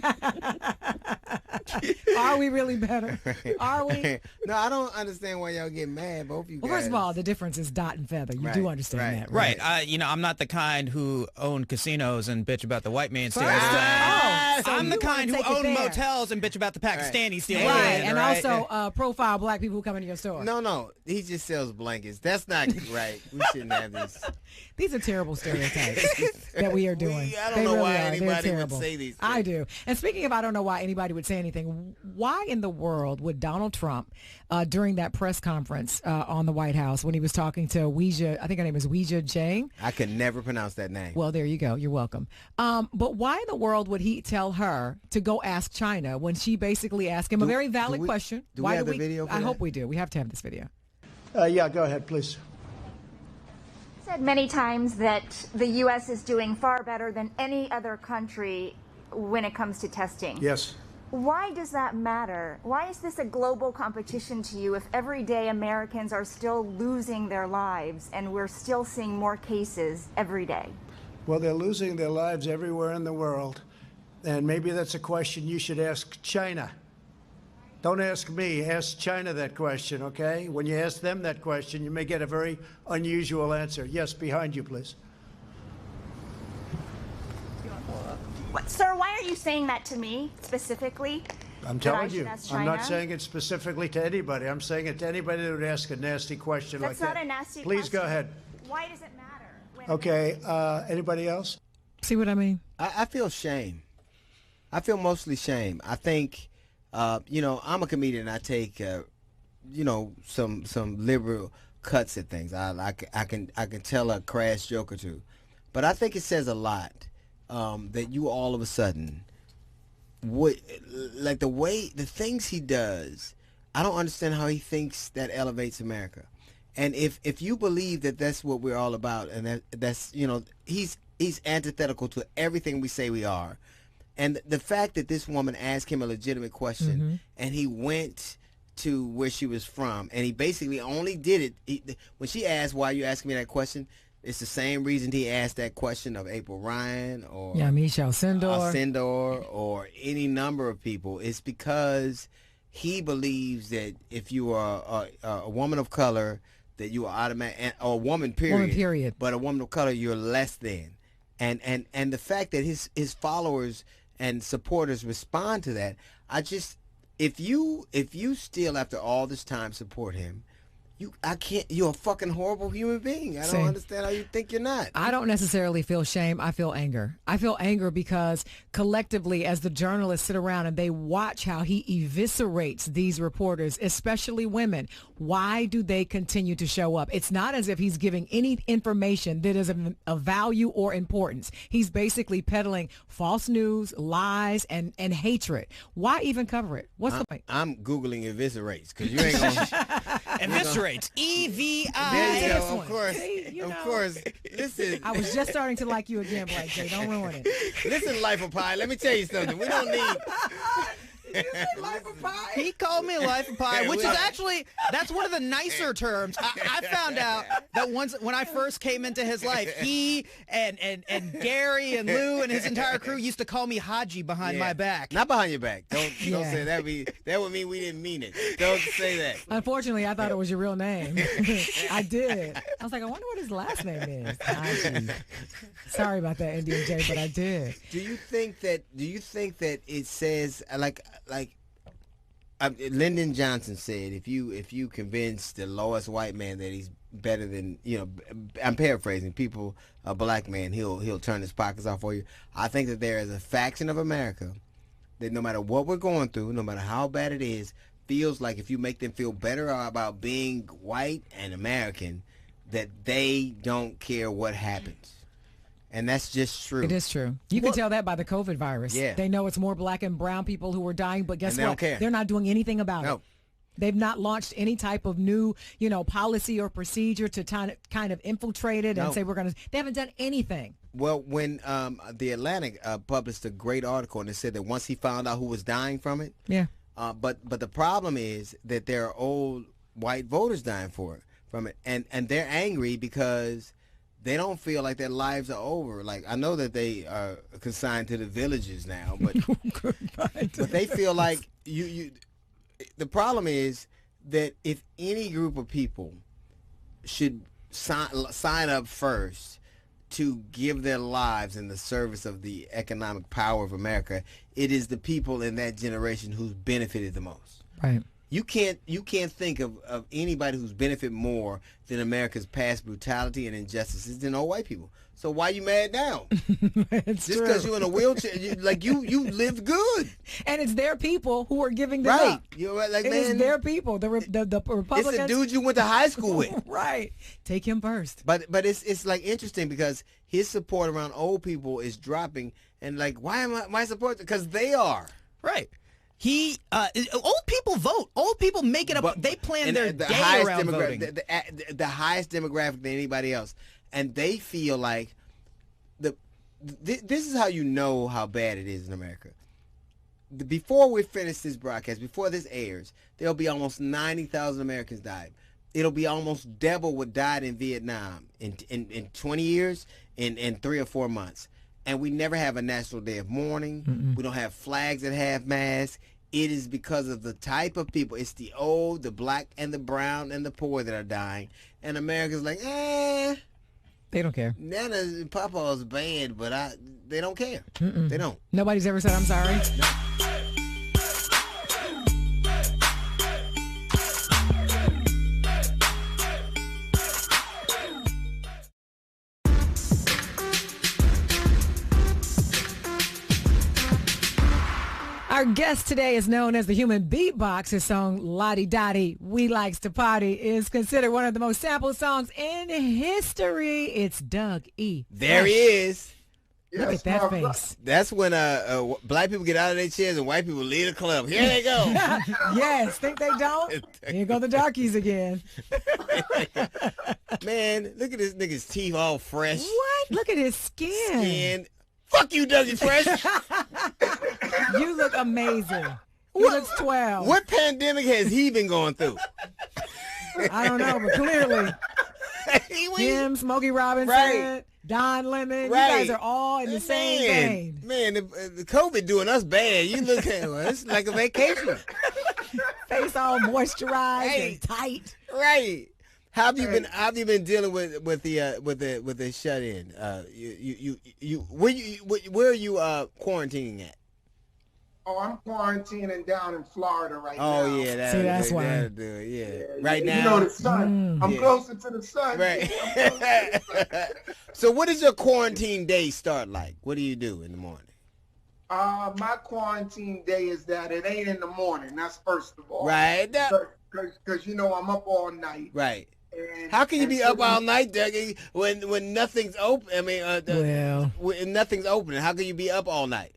Are we really better? Are we? No, I don't understand why y'all get mad. Both you guys. Well, first of all, the difference is dot and feather. You do understand that, right? I'm not the kind who own casinos and bitch about the white man stealing. So I'm the kind who own motels and bitch about the Pakistanis stealing. Right, and also profile black people who come into your store. No, he just sells blankets. That's not right. We shouldn't have this. These are terrible stereotypes that we are doing. I don't know why anybody would say these things. I do. And speaking of I don't know why anybody would say anything, anything. Why in the world would Donald Trump, during that press conference on the White House when he was talking to Weijia, I think her name is Weijia Jiang. I could never pronounce that name. Well, there you go. You're welcome. But why in the world would he tell her to go ask China when she basically asked him a very valid question? Do we have the video for I that? hope we do. We have to have this video. Yeah, go ahead, please. Said many times that the U.S. is doing far better than any other country when it comes to testing. Yes. Why does that matter? Why is this a global competition to you if everyday Americans are still losing their lives and we're still seeing more cases every day? Well, they're losing their lives everywhere in the world, and maybe that's a question you should ask China. Don't ask me, ask China that question, okay? When you ask them that question, you may get a very unusual answer. Yes, behind you, please. What, sir, why are you saying that to me specifically? I'm telling you, I'm not saying it specifically to anybody. I'm saying it to anybody that would ask a nasty question like that. That's not a nasty Please question. go ahead. Why does it matter? Okay, anybody else? See what I mean? I feel shame. I feel mostly shame. I think, you know, I'm a comedian. I take, you know, some liberal cuts at things. I can tell a crass joke or two, but I think it says a lot that you all of a sudden would like the things he does. I don't understand how he thinks that elevates America. And if you believe that that's what we're all about, and that's you know he's antithetical to everything we say we are. And the fact that this woman asked him a legitimate question, and he went to where she was from, and he basically only did it when she asked, "Why are you asking me that question?" It's the same reason he asked that question of April Ryan or Michelle Sindor, or any number of people. It's because he believes that if you are a woman of color, that you are automatic, or a woman period, but a woman of color, you're less than. And the fact that his followers and supporters respond to that, if you still after all this time support him, you're a fucking horrible human being. I don't understand how you think you're not. I don't necessarily feel shame. I feel anger. I feel anger because collectively, as the journalists sit around and they watch how he eviscerates these reporters, especially women, why do they continue to show up? It's not as if he's giving any information that is of value or importance. He's basically peddling false news, lies, and hatred. Why even cover it? What's the point? I'm Googling eviscerates because you ain't going to... Eviscerates. E-V-I. There you go. Of course. See, of course. Listen. I was just starting to like you again, Black J. Don't ruin it. Listen, Life of Pi, let me tell you something. We don't need... Life of Pi? He called me a Life of Pi, which is actually, that's one of the nicer terms. I found out that when I first came into his life, he and Gary and Lou and his entire crew used to call me Haji behind my back. Not behind your back. Don't say that. That would mean we didn't mean it. Don't say that. Unfortunately, I thought it was your real name. I did. I was like, I wonder what his last name is. Haji. Sorry about that, Indian J, but I did. Do you think that it says Lyndon Johnson said if you convince the lowest white man that he's better than, you know, I'm paraphrasing, people, a black man, he'll turn his pockets off for you. I think that there is a faction of America that no matter what we're going through, no matter how bad it is, feels like if you make them feel better about being white and American, that they don't care what happens. And that's just true. It is true. You can tell that by the COVID virus. Yeah. They know it's more black and brown people who are dying, but guess what? Don't care. They're not doing anything about it. They've not launched any type of new, policy or procedure to kind of infiltrate it and say they haven't done anything. Well, when the Atlantic published a great article and it said that once he found out who was dying from it, but the problem is that there are old white voters dying from it, and they're angry because they don't feel like their lives are over. Like, I know that they are consigned to the villages now, but but they feel like you. The problem is that if any group of people should sign up first to give their lives in the service of the economic power of America, it is the people in that generation who's benefited the most. Right. You can't think of anybody who's benefited more than America's past brutality and injustices than old white people. So why you mad now? It's just because you're in a wheelchair, you lived good. And it's their people who are giving them Right. up. You're right. Like, It man, is their people. The Republicans. it's the dude you went to high school with. Right. Take him first. But it's like interesting because his support around old people is dropping, and like why am I my support? Because they are right. Old people vote. Old people make it up. They plan their day around voting. The highest demographic than anybody else, and they feel like this is how you know how bad it is in America. Before we finish this broadcast, before this airs, there'll be almost 90,000 Americans died. It'll be almost double what died in Vietnam in 20 years, in 3 or 4 months. And we never have a national day of mourning. We don't have flags at half-mast. It is because of the type of people. It's the old, the black, and the brown, and the poor that are dying. And America's like, They don't care. Nana and Papa's bad, but they don't care. They don't. Nobody's ever said I'm sorry. No. Our guest today is known as the human beatbox. His song Lottie Dottie, We Likes to Party is considered one of the most sampled songs in history. It's Doug E. There he is. Look at that face. That's when black people get out of their chairs and white people leave the club. Here they go. Yes, think they don't? Here go the darkies again. Man, look at this nigga's teeth all fresh. What? Look at his skin. Fuck you, Dougie Fresh. You look amazing. He looks 12. What pandemic has he been going through? I don't know, but clearly. Him, Smokey Robinson, Don Lemon. You guys are all in the same vein. Man, the COVID doing us bad. You look at it's like a vacation. Face all moisturized and tight. Right. How have you been dealing with the shut in? Where are you quarantining at? Oh, I'm quarantining down in Florida right now. Oh yeah, that's why. That'll do it. Yeah. Right now. You know the sun. I'm closer to the sun. Right. So what does your quarantine day start like? What do you do in the morning? My quarantine day is that it ain't in the morning. That's first of all. Right. Because you know I'm up all night. Right. How can you be up all night, Dougie, when nothing's open? I mean, when nothing's open, how can you be up all night?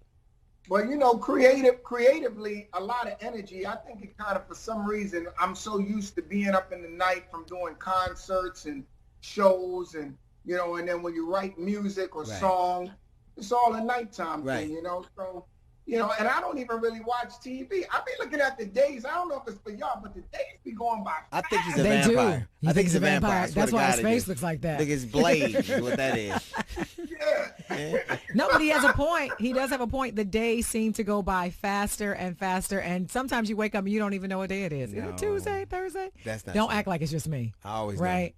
Well, you know, creatively, a lot of energy. I think it kind of, for some reason, I'm so used to being up in the night from doing concerts and shows, and you know, and then when you write music or song, it's all a nighttime thing, you know. So, you know, and I don't even really watch TV. I be looking at the days. I don't know if it's for y'all, but the days be going by fast. I think he's a vampire. I think he's a vampire. That's why his face looks like that. I think it's Blade is what that is. No, but he has a point. He does have a point. The days seem to go by faster and faster, and sometimes you wake up and you don't even know what day it is. Is it Tuesday, Thursday? That's not Don't true. act like it's just me. I always right.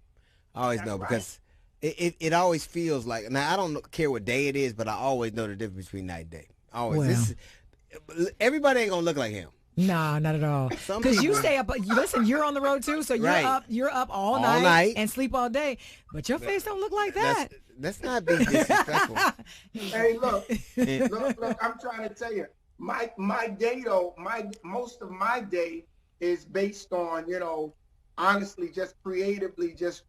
know. I always know because it always feels like. Now I don't care what day it is, but I always know the difference between night and day. Always. Everybody ain't gonna look like him. Nah, not at all. Because you stay up. Listen, you're on the road too, so you're up all night and sleep all day. But your face don't look like that. Let's not be disrespectful. Hey, look, I'm trying to tell you, my day though, most of my day is based on, you know, honestly, just creatively, just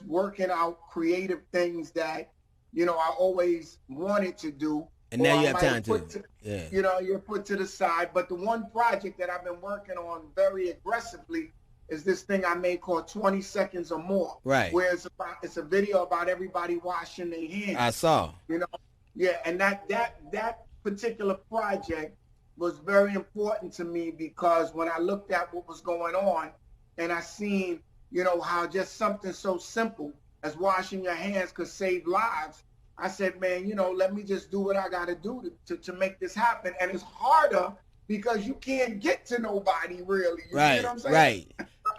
working out creative things that, you know, I always wanted to do. And now you have time to. You know, you're put to the side. But the one project that I've been working on very aggressively is this thing I made called 20 Seconds or More. Right. Where it's a video about everybody washing their hands. I saw. You know, and that particular project was very important to me because when I looked at what was going on and I seen, you know, how just something so simple as washing your hands could save lives, I said, man, you know, let me just do what I got to do to make this happen. And it's harder because you can't get to nobody really. You right, know what I'm saying? Right.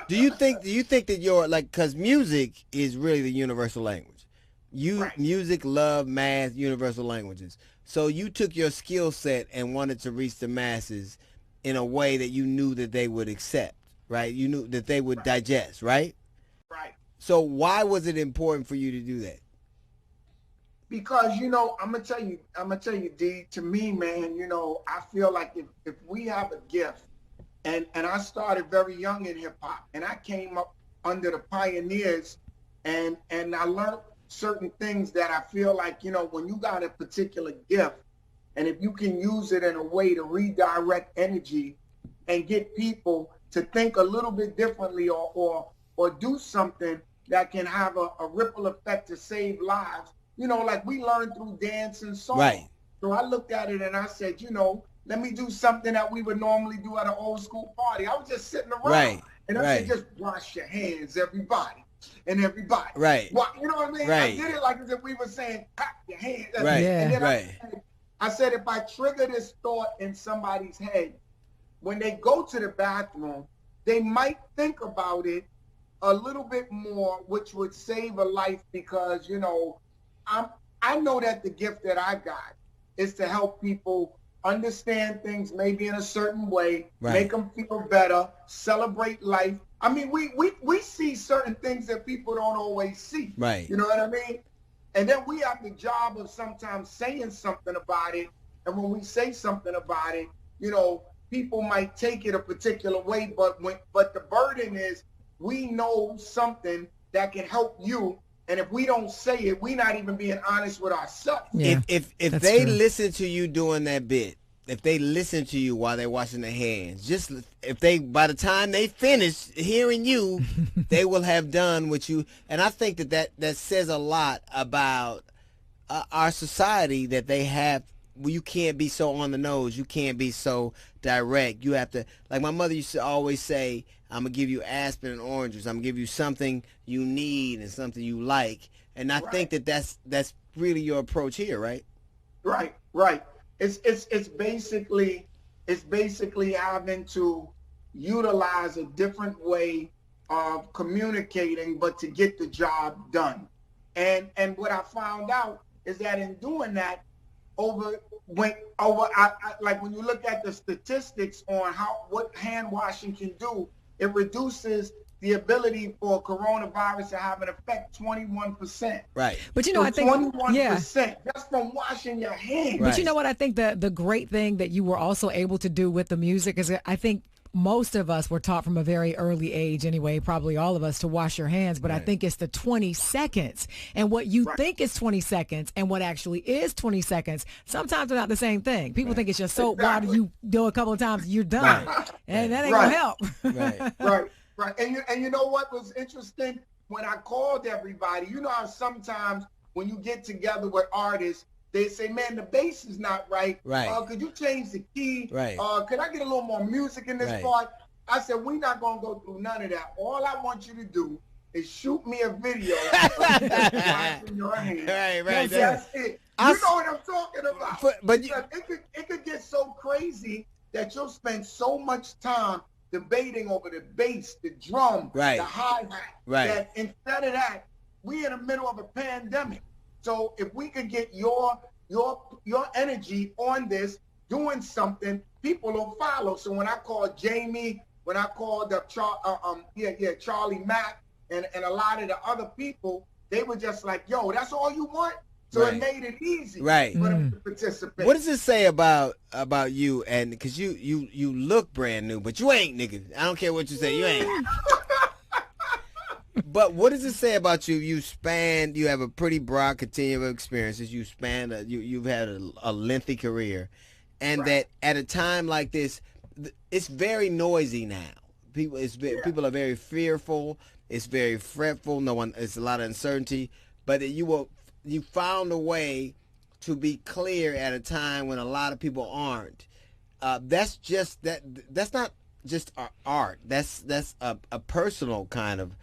Do you think that you're like, because music is really the universal language. Music, love, math, universal languages. So you took your skill set and wanted to reach the masses in a way that you knew that they would accept. right? You knew that they would digest, right? Right. So why was it important for you to do that? Because, you know, I'm gonna tell you, D, to me, man, you know, I feel like if we have a gift, and I started very young in hip hop, and I came up under the pioneers, and I learned certain things that I feel like, you know, when you got a particular gift, and if you can use it in a way to redirect energy and get people to think a little bit differently, or do something that can have a ripple effect to save lives. You know, like we learned through dance and song. Right. So I looked at it and I said, you know, let me do something that we would normally do at an old school party. I was just sitting around. Right. And I said, just wash your hands, everybody. And everybody. Right. Well, you know what I mean? Right. I did it like as if we were saying, clap your hands. Right. And then Right. I said, if I trigger this thought in somebody's head, when they go to the bathroom, they might think about it a little bit more, which would save a life, because, you know, I know that the gift that I got is to help people understand things maybe in a certain way, make them feel better, celebrate life. I mean, we see certain things that people don't always see. Right. You know what I mean? And then we have the job of sometimes saying something about it. And when we say something about it, you know, people might take it a particular way, but the burden is, we know something that can help you. And if we don't say it, we're not even being honest with ourselves. Yeah, if they listen to you doing that bit, if they listen to you while they're washing their hands, just if they, by the time they finish hearing you, they will have done what you. And I think that says a lot about our society, that they have. Well, you can't be so on the nose. You can't be so direct. You have to, like my mother used to always say, I'm going to give you aspirin and oranges. I'm going to give you something you need and something you like. And I think that's really your approach here, right? Right. It's basically having to utilize a different way of communicating, but to get the job done. And what I found out is that in doing that, like when you look at the statistics on what hand washing can do, it reduces the ability for coronavirus to have an effect 21%. Right. But you know, so I think 21% just from washing your hands. But you know what? I think the great thing that you were also able to do with the music is, I think most of us were taught from a very early age anyway, probably all of us, to wash your hands. But I think it's the 20 seconds. And what you think is 20 seconds and what actually is 20 seconds, sometimes they're not the same thing. People think it's just soap water. You do a couple of times, you're done. And that ain't going to help. Right. And you know what was interesting? When I called everybody, you know how sometimes when you get together with artists, they say, man, the bass is not right. Could you change the key? Could I get a little more music in this part? I said, we're not going to go through none of that. All I want you to do is shoot me a video of you washing your hands. That's it. You know what I'm talking about. But it could get so crazy that you'll spend so much time debating over the bass, the drum, the hi-hat. That instead of that, we in the middle of a pandemic. So if we could get your energy on this, doing something, people will follow. So when I called Jamie, when I called up Charlie Mack and a lot of the other people, they were just like, yo, that's all you want? So it made it easy for them to participate. What does it say about you? And because you look brand new, but you ain't, nigga. I don't care what you say, you ain't. But what does it say about you? You have a pretty broad continuum of experiences. You you've had a lengthy career, and that at a time like this, it's very noisy now. People are very fearful. It's very fretful. It's a lot of uncertainty. But you found a way to be clear at a time when a lot of people aren't. That's not just art. That's a personal kind of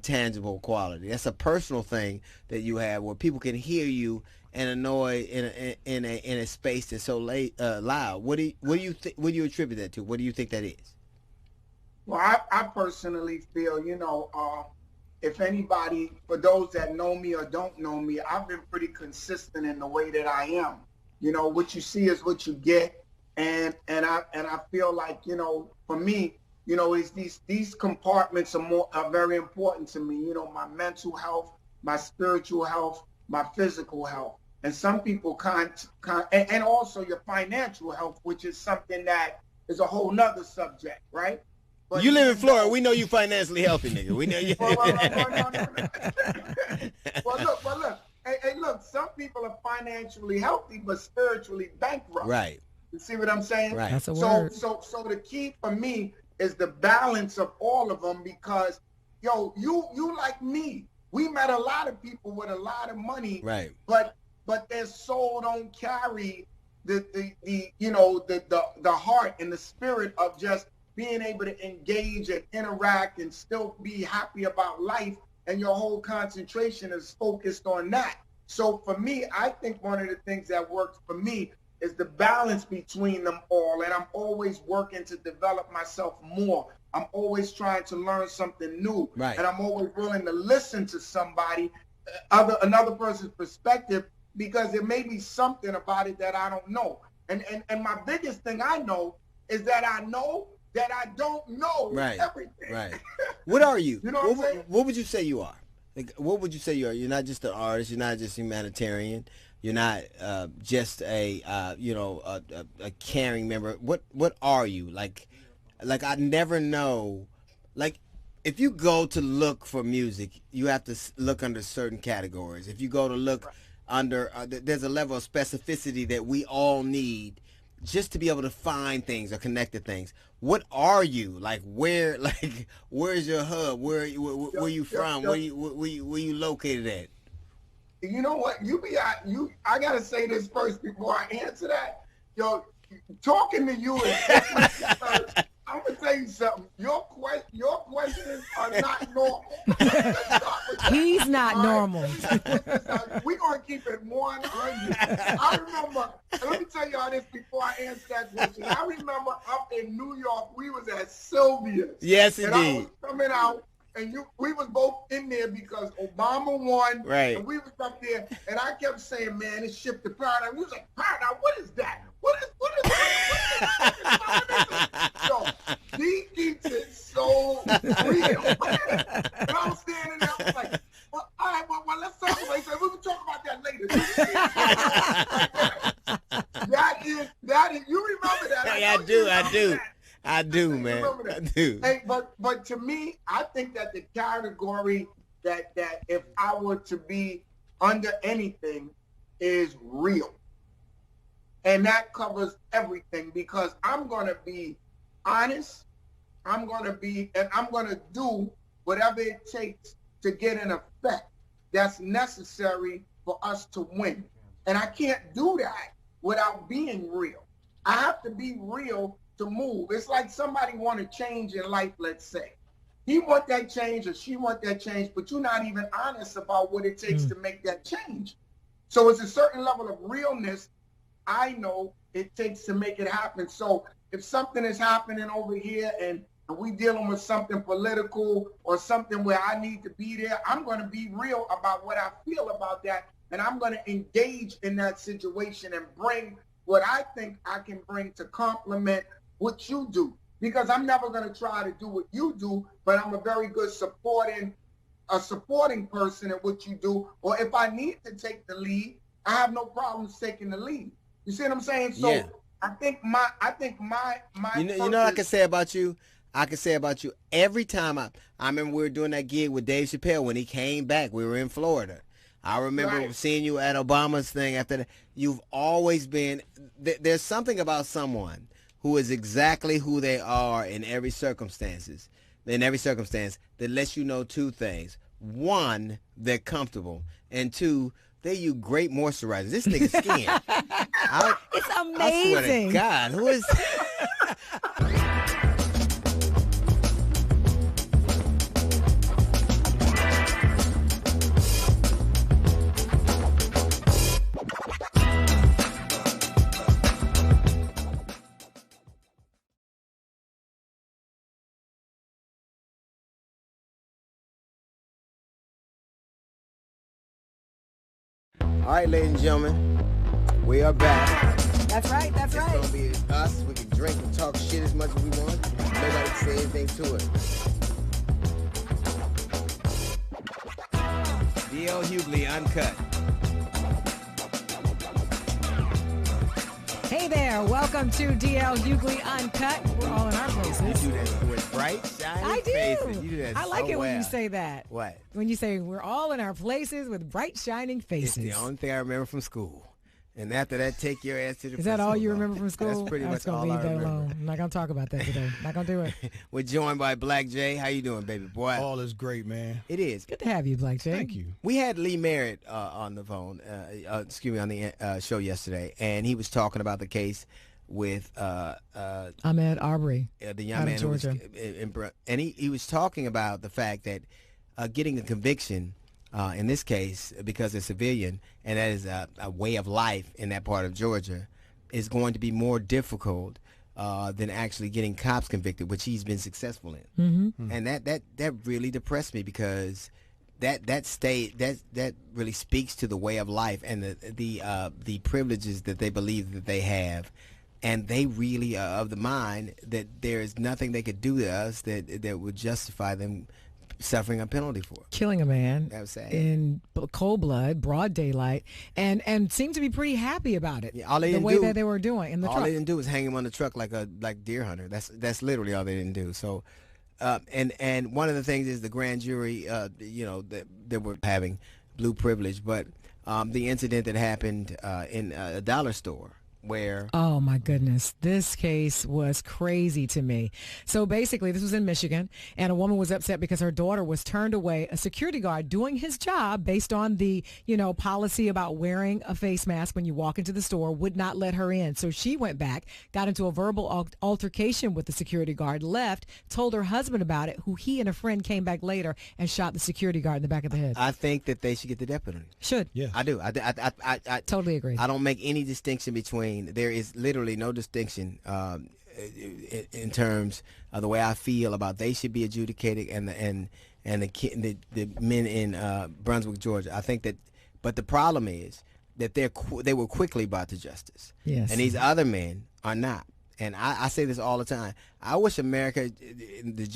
tangible quality. That's a personal thing that you have where people can hear you and annoy in a space that's so loud. What do you attribute that to? What do you think that is? Well, I personally feel, if anybody, for those that know me or don't know me, I've been pretty consistent in the way that I am. What you see is what you get, and I feel like, for me, you know, is these compartments are very important to me. You know, my mental health, my spiritual health, my physical health. And some people can't and also your financial health, which is something that is a whole nother subject, right? But you live in Florida. We know you financially healthy, nigga. We know you. Well, look. Hey, look, some people are financially healthy, but spiritually bankrupt. Right. You see what I'm saying? Right. That's a so, word. so the key for me is the balance of all of them, because, yo, you like me. We met a lot of people with a lot of money. Right. But their soul don't carry the you know, the heart and the spirit of just being able to engage and interact and still be happy about life, and your whole concentration is focused on that. So for me, I think one of the things that works for me is the balance between them all, and I'm always working to develop myself more. I'm always trying to learn something new, right. And I'm always willing to listen to somebody, another person's perspective, because there may be something about it that I don't know. And my biggest thing I know is that I know that I don't know everything. Right. What are you? You know what I'm saying? What would you say you are? Like, what would you say you are? You're not just an artist. You're not just humanitarian. You're not just a you know, a caring member. What are you? Like I never know. Like, if you go to look for music, you have to look under certain categories. If you go to look under, there's a level of specificity that we all need just to be able to find things or connect to things. What are you? Like, where's your hub? Where you from? Where you located at? You know what? I gotta say this first before I answer that. Yo, talking to you is I'm gonna tell you something. Your questions are not normal. He's not normal. We're gonna keep it 100. I remember, let me tell y'all this before I answer that question. I remember up in New York, we was at Sylvia's. Yes, and indeed. I was coming out, and we was both in there because Obama won. Right. And we was up there, and I kept saying, man, it's shift to paradigm. We was like, paradigm, what is that? What is that? So, he keeps it so real. And I was standing there, I was like, well, all right, well, let's talk about it. He said, we can talk about that later. That is, you remember that? Hey, I do, man. I do. Hey, but to me, I think that the category that if I were to be under anything is real. And that covers everything, because I'm going to be honest. I'm going to do whatever it takes to get an effect that's necessary for us to win. And I can't do that without being real. I have to be real to move. It's like somebody want to change in life, let's say. He want that change or she want that change, but you're not even honest about what it takes to make that change. So it's a certain level of realness I know it takes to make it happen. So if something is happening over here and we dealing with something political or something where I need to be there, I'm going to be real about what I feel about that. And I'm going to engage in that situation and bring what I think I can bring to complement what you do. Because I'm never going to try to do what you do, but I'm a very good supporting person in what you do. Or if I need to take the lead, I have no problems taking the lead. You see what I'm saying? So yeah. I think my you know what I can say about you? I can say about you, every time I remember we were doing that gig with Dave Chappelle when he came back. We were in Florida. I remember seeing you at Obama's thing after that. You've always been, there's something about someone who is exactly who they are in every circumstance that lets you know two things. One, they're comfortable. And two, they use great moisturizers. This nigga's skin. It's amazing. I swear to God, who is... All right, ladies and gentlemen, We are back. That's right. That's right. It's gonna be us. We can drink and talk shit as much as we want. Nobody can say anything to it. D.L. Hughley Uncut. Hey there, welcome to D.L. Hughley Uncut. We're all in our places. You do that with bright, shiny I do. faces. You do that I like so it when well. you say that. What? When you say we're all in our places with bright, shining faces. It's the only thing I remember from school. And after that, take your ass to the Is that all you principal's remember from school? That's pretty I'm much just gonna all leave I that remember. alone. I'm not gonna talk about that today. Not gonna do it. We're joined by Black J. How you doing, baby boy? All is great, man. It is. Good to have you, Black J. Thank you. We had Lee Merritt on the phone, on the show yesterday, and he was talking about the case with Ahmaud Arbery, the young out man of who was Georgia. and he was talking about the fact that getting a conviction in this case, because it's civilian, and that is a way of life in that part of Georgia, is going to be more difficult than actually getting cops convicted, which he's been successful in. Mm-hmm. And that really depressed me, because that really speaks to the way of life and the privileges that they believe that they have. And they really are of the mind that there is nothing they could do to us that would justify them suffering a penalty for it. Killing a man That was sad. in cold blood, broad daylight, and seemed to be pretty happy about it. Yeah, all they the didn't way do- that they were doing in the all truck. they didn't do was hang him on the truck like deer hunter. That's literally all they didn't do. So, and one of the things is the grand jury, that were having blue privilege, but the incident that happened in a dollar store where Oh my goodness. This case was crazy to me. So basically, this was in Michigan, and a woman was upset because her daughter was turned away, a security guard doing his job based on the, policy about wearing a face mask when you walk into the store, would not let her in. So she went back, got into a verbal altercation with the security guard, left, told her husband about it, who he and a friend came back later and shot the security guard in the back of the head. I think that they should get the death penalty. Should. Yeah. I do. I totally agree. I don't make any distinction between. There is literally no distinction in terms of the way I feel about they should be adjudicated and the men in Brunswick, Georgia. I think that, but the problem is that they were quickly brought to justice. Yes. And these other men are not. And I say this all the time. I wish America, the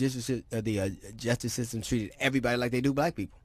justice system treated everybody like they do black people.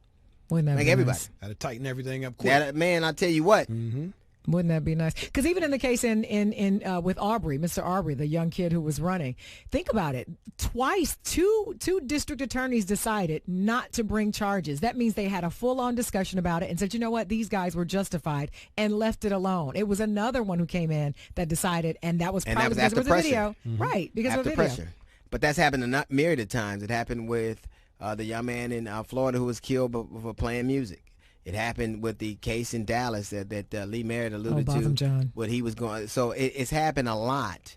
Wouldn't that Like be everybody. nice? Got to tighten everything up quick. Man, I tell you what. Mm-hmm. Wouldn't that be nice? Because even in the case with Arbery, Mr. Arbery, the young kid who was running, think about it. Twice, two district attorneys decided not to bring charges. That means they had a full-on discussion about it and said, you know what, these guys were justified, and left it alone. It was another one who came in that decided, and that was probably because after there was pressure. a video. Mm-hmm. Right, because after of a video. pressure. But that's happened a myriad of times. It happened with the young man in Florida who was killed for playing music. It happened with the case in Dallas that Lee Merritt alluded Botham to. John. What he was going. So it's happened a lot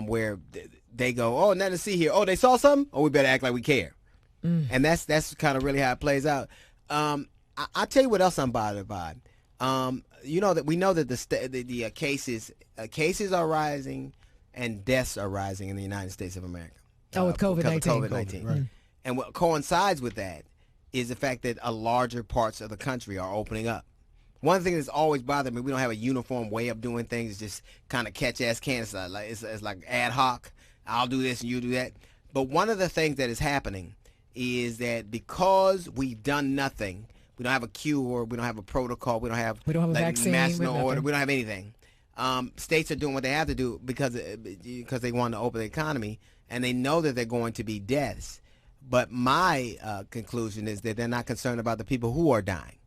where they go, oh, nothing to see here. Oh, they saw something. Oh, we better act like we care. And that's kind of really how it plays out. I'll tell you what else I'm bothered by. We know that the cases are rising and deaths are rising in the United States of America. With COVID-19. Because of COVID-19. Right. And what coincides with that is the fact that larger parts of the country are opening up. One thing that's always bothered me, we don't have a uniform way of doing things. It's just kind of catch-ass can. It's like ad hoc. I'll do this and you do that. But one of the things that is happening is that because we've done nothing, we don't have a cure, we don't have a protocol, we don't have a vaccine, mass we no have order, nothing. we don't have anything. States are doing what they have to do because they want to open the economy, and they know that they're going to be deaths. But my conclusion is that they're not concerned about the people who are dying.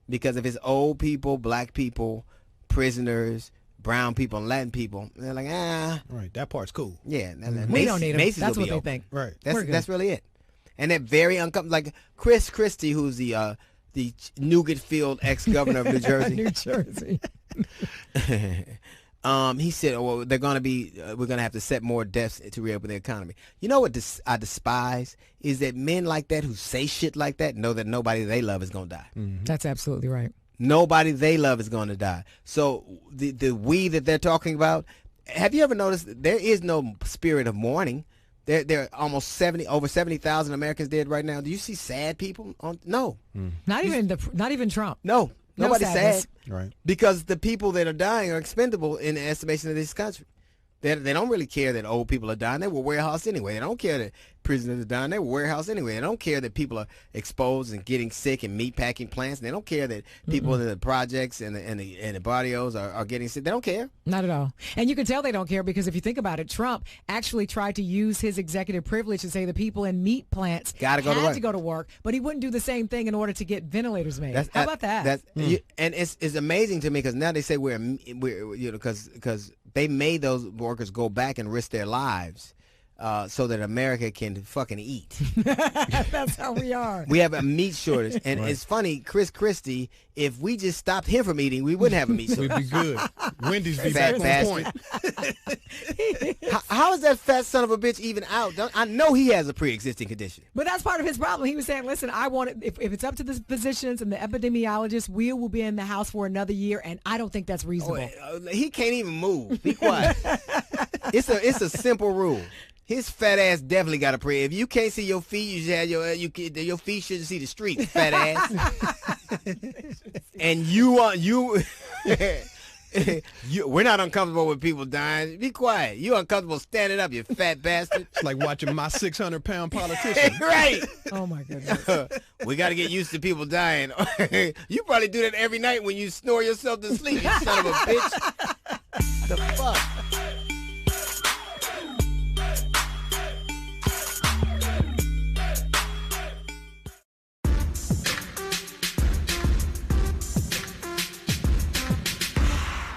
Because if it's old people, black people, prisoners, brown people, and Latin people, they're like, Right, that part's cool. Yeah. We don't need them. Macy's That's will what be they open. think. Right. That's really it. And they're very uncomfortable. Like Chris Christie, who's the Nougat-filled ex-governor of New Jersey. New Jersey. He said, "Oh, well, they're going to be. We're going to have to set more deaths to reopen the economy." You know what I despise is that men like that who say shit like that know that nobody they love is going to die. That's absolutely right. Nobody they love is going to die. So the we that they're talking about. Have you ever noticed there is no spirit of mourning? There are almost over 70,000 Americans dead right now. Do you see sad people? No. Not even Trump. No. Nobody's sad. Right. Because the people that are dying are expendable in the estimation of this country. They don't really care that old people are dying. They will warehouse anyway. They don't care that prisoners are dying. They will warehouse anyway. They don't care that people are exposed and getting sick in meatpacking plants. They don't care that people in the projects and the barrios are getting sick. They don't care. Not at all. And you can tell they don't care because if you think about it, Trump actually tried to use his executive privilege to say the people in meat plants had to go to work, but he wouldn't do the same thing in order to get ventilators made. How about that? And it's amazing to me because now they say we're because they made those workers go back and risk their lives so that America can fucking eat. That's how we are. We have a meat shortage. And it's funny, Chris Christie, if we just stopped him from eating, we wouldn't have a meat shortage. We'd be good. Wendy's be Fat back on bastard. point. How is that fat son of a bitch even out? I know he has a pre-existing condition. But that's part of his problem. He was saying, listen, I want it, if it's up to the physicians and the epidemiologists, we will be in the house for another year, and I don't think that's reasonable. He can't even move. Be quiet. It's a simple rule. His fat ass definitely got a pre. If you can't see your feet, you should have your feet shouldn't see the street, fat ass. And we're not uncomfortable with people dying. Be quiet. You uncomfortable standing up, you fat bastard. It's like watching my 600-pound politician. Right. Oh my goodness. We got to get used to people dying. You probably do that every night when you snore yourself to sleep, you son of a bitch. The fuck.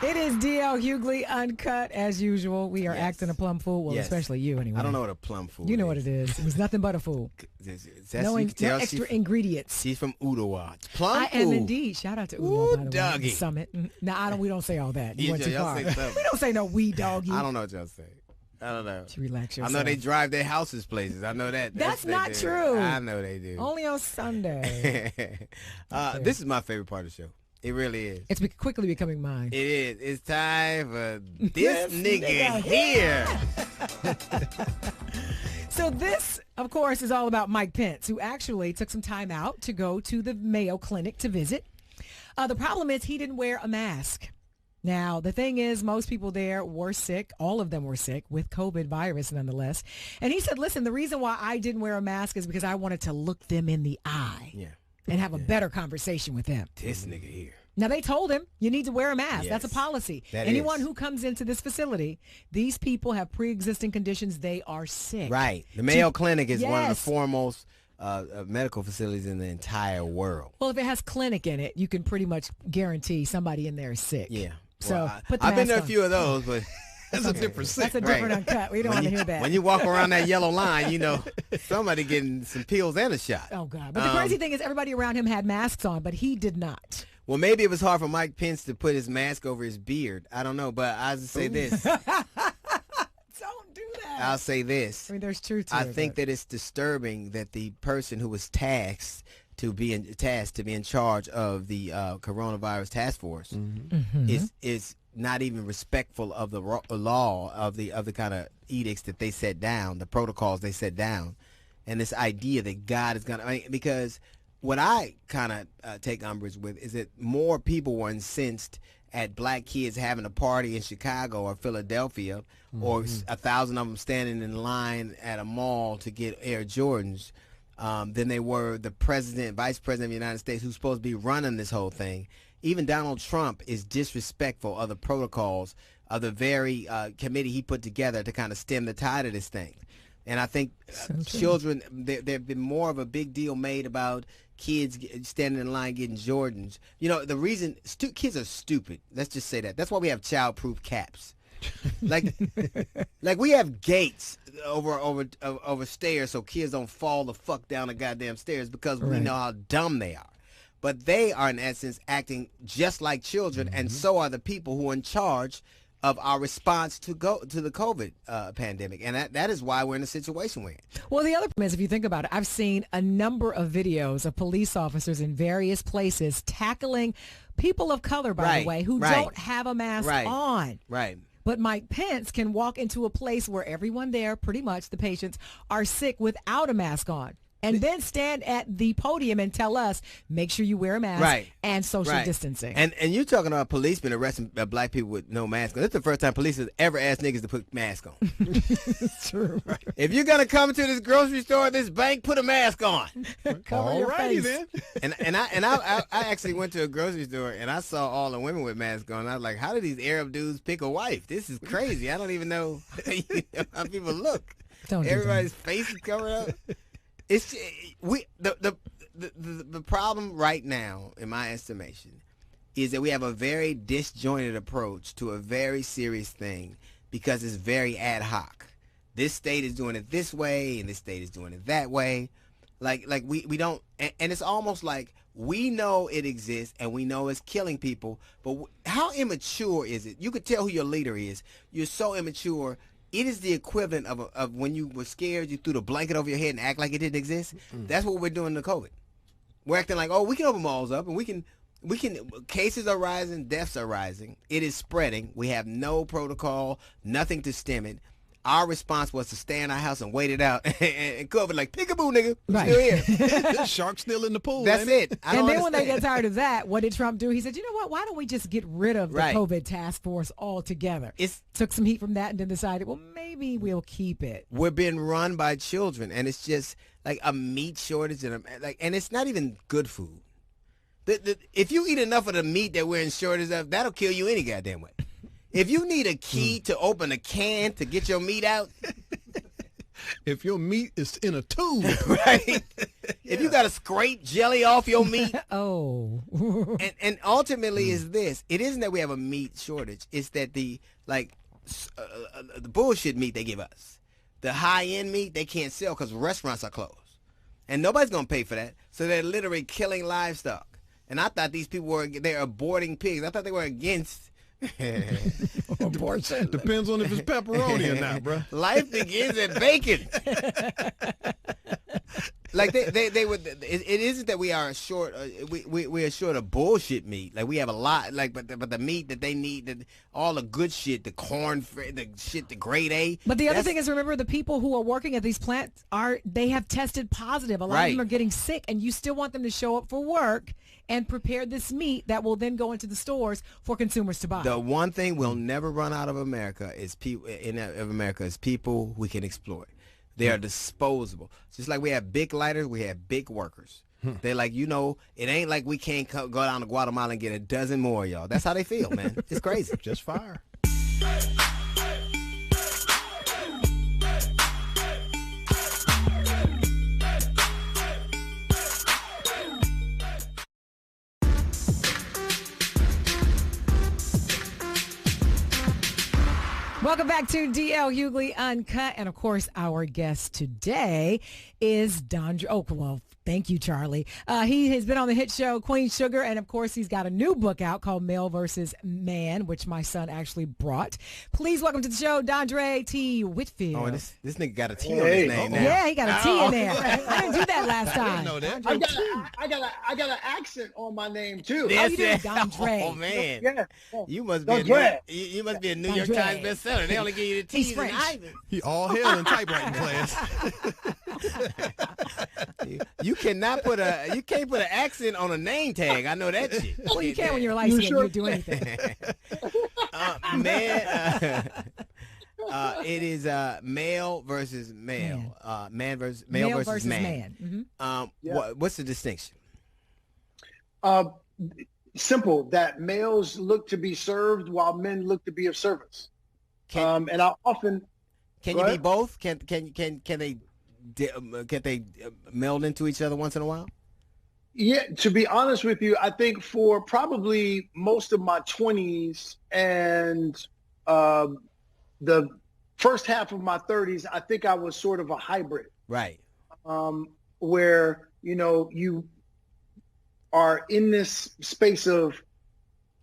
It is D.L. Hughley Uncut, as usual. We are acting a plum fool. Well, especially you, anyway. I don't know what a plum fool is. You know what it is. It was nothing but a fool. No extra ingredients. She's from Udawa. Plum I fool. am indeed. Shout out to Udawa, by the way. Doggy. Summit. Now, we don't say all that. You went too far. Say We don't say no we doggy. I don't know what y'all say. I don't know. To relax yourself. I know they drive their houses places. I know that. That's not true. I know they do. Only on Sunday. This is my favorite part of the show. It really is. It's quickly becoming mine. It is. It's time for this nigga here. So this, of course, is all about Mike Pence, who actually took some time out to go to the Mayo Clinic to visit. The problem is he didn't wear a mask. Now, the thing is, most people there were sick. All of them were sick with COVID virus, nonetheless. And he said, listen, the reason why I didn't wear a mask is because I wanted to look them in the eye. Yeah. And have a better conversation with them. This nigga here. Now, they told him you need to wear a mask. That's a policy. Anyone who comes into this facility, these people have pre-existing conditions. They are sick. Right. The Mayo Clinic is one of the foremost medical facilities in the entire world. Well, if it has clinic in it, you can pretty much guarantee somebody in there is sick. Yeah. So well, put the I've been mask to a few of those, but that's a different That's a different uncut. We don't want to hear that. When you walk around that yellow line, you know somebody getting some pills and a shot. Oh, God. But the crazy thing is everybody around him had masks on, but he did not. Well, maybe it was hard for Mike Pence to put his mask over his beard. I don't know, but I'll just say this. Don't do that. I'll say this. I mean, there's truth to it. I think that it's disturbing that the person who was tasked to be in charge of the coronavirus task force is not even respectful of the law of the kind of edicts that they set down, the protocols they set down, and this idea that God is gonna. because what I kind of take umbrage with is that more people were incensed at black kids having a party in Chicago or Philadelphia, or 1,000 of them standing in line at a mall to get Air Jordans, than they were the president, vice president of the United States, who's supposed to be running this whole thing. Even Donald Trump is disrespectful of the protocols of the very committee he put together to kind of stem the tide of this thing. And I think children, there have been more of a big deal made about kids standing in line getting Jordans. You know, the reason kids are stupid. Let's just say that. That's why we have child-proof caps. like we have gates over stairs so kids don't fall the fuck down the goddamn stairs because we know how dumb they are. But they are in essence acting just like children, and so are the people who are in charge of our response to the COVID pandemic, and that is why we're in the situation we're in. Well, the other problem is, if you think about it, I've seen a number of videos of police officers in various places tackling people of color, by the way, who don't have a mask on. Right. But Mike Pence can walk into a place where everyone there, pretty much the patients, are sick without a mask on. and then stand at the podium and tell us, make sure you wear a mask and social distancing. And you're talking about policemen arresting black people with no mask on. This is the first time police has ever asked niggas to put masks on. It's true. If you're gonna come to this grocery store, this bank, put a mask on. Cover your face. then. And I actually went to a grocery store and I saw all the women with masks on. I was like, how do these Arab dudes pick a wife? This is crazy. I don't even know, how people look. Everybody's face is covered up. It's the problem right now, in my estimation, is that we have a very disjointed approach to a very serious thing because it's very ad hoc. This state is doing it this way and this state is doing it that way. Like we don't, and it's almost like we know it exists and we know it's killing people, but how immature is it? You could tell who your leader is. You're so immature. It is the equivalent of when you were scared, you threw the blanket over your head and act like it didn't exist. That's what we're doing to COVID. We're acting like, oh, we can open malls up and we can, cases are rising, deaths are rising. It is spreading. We have no protocol, nothing to stem it. Our response was to stay in our house and wait it out. And COVID like, peekaboo, nigga, we're still here. The shark's still in the pool. That's it. And then when they get tired of that, what did Trump do? He said, you know what, why don't we just get rid of the COVID task force altogether? Took some heat from that and then decided, well, maybe we'll keep it. We're being run by children, and it's just like a meat shortage, and it's not even good food. If you eat enough of the meat that we're in shortage of, that'll kill you any goddamn way. If you need a key to open a can to get your meat out. If your meat is in a tube. Right. If you got to scrape jelly off your meat. Oh. and ultimately is this. It isn't that we have a meat shortage. It's that the bullshit meat they give us. The high-end meat they can't sell because restaurants are closed. And nobody's going to pay for that. So they're literally killing livestock. And I thought these people they're aborting pigs. I thought they were against abortion. Depends on if it's pepperoni or not, bro. Life begins at bacon. Like they would. It isn't that we are short. We are short of bullshit meat. Like we have a lot. Like but the meat that they need, all the good shit, the corn, the shit, the grade A. But the other thing is, remember, the people who are working at these plants they have tested positive. A lot of them are getting sick, and you still want them to show up for work and prepare this meat that will then go into the stores for consumers to buy. The one thing we'll never run out of America is people we can exploit. They are disposable. Just like we have big lighters, we have big workers. They're like, it ain't like we can't go down to Guatemala and get a dozen more, y'all. That's how they feel, man. It's crazy. Just fire. Welcome back to D.L. Hughley Uncut. And, of course, our guest today is Dondre. Oh, well, thank you, Charlie. He has been on the hit show Queen Sugar, and, of course, he's got a new book out called Male vs. Man, which my son actually brought. Please welcome to the show, Dondre T. Whitfield. Oh, this nigga got a T on his name now. Yeah, he got a T in there. I didn't do that last time. I didn't know that. I got an accent on my name, too. Yes, you doing, Dondre? Oh, man. Yeah. You must be you must be a New York Times bestseller. They only give you the T's and I's. He all hell in typewriting class. You can't put an accent on a name tag. I know that shit. Well, you can when you're licensed. You do anything. It is male versus male. Male versus man. Mm-hmm. What's the distinction? Simple. That males look to be served while men look to be of service. And I often can you be both? Can they meld into each other once in a while? Yeah, to be honest with you, I think for probably most of my 20s and the first half of my 30s, I think I was sort of a hybrid. Right. Where, you are in this space of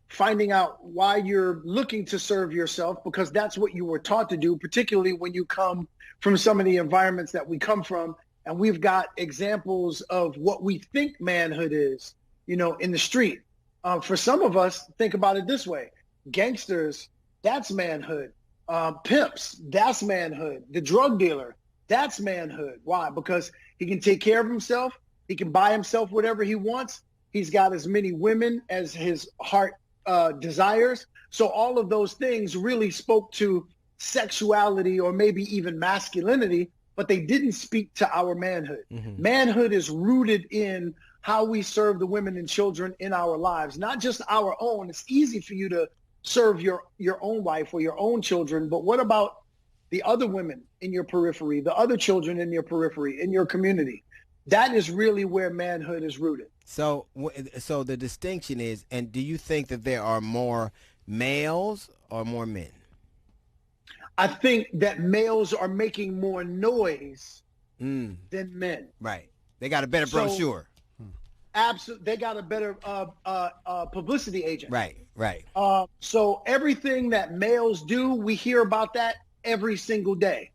finding out why you're looking to serve yourself, because that's what you were taught to do, particularly when you come from some of the environments that we come from. And we've got examples of what we think manhood is, in the street. For some of us, think about it this way. Gangsters, that's manhood. Pimps, that's manhood. The drug dealer, that's manhood. Why? Because He can take care of himself. He can buy himself whatever he wants. He's got as many women as his heart desires. So all of those things really spoke to sexuality or maybe even masculinity, but they didn't speak to our manhood. Manhood is rooted in how we serve the women and children in our lives, not just our own. It's easy for you to serve your own wife or your own children, but what about the other women in your periphery, the other children in your periphery, in your community? That is really where manhood is rooted. So the distinction is, and do you think that there are more males or more men? I think that males are making more noise than men. Right. They got a better brochure. Absolutely. They got a better publicity agent. Right. So everything that males do, we hear about that every single day.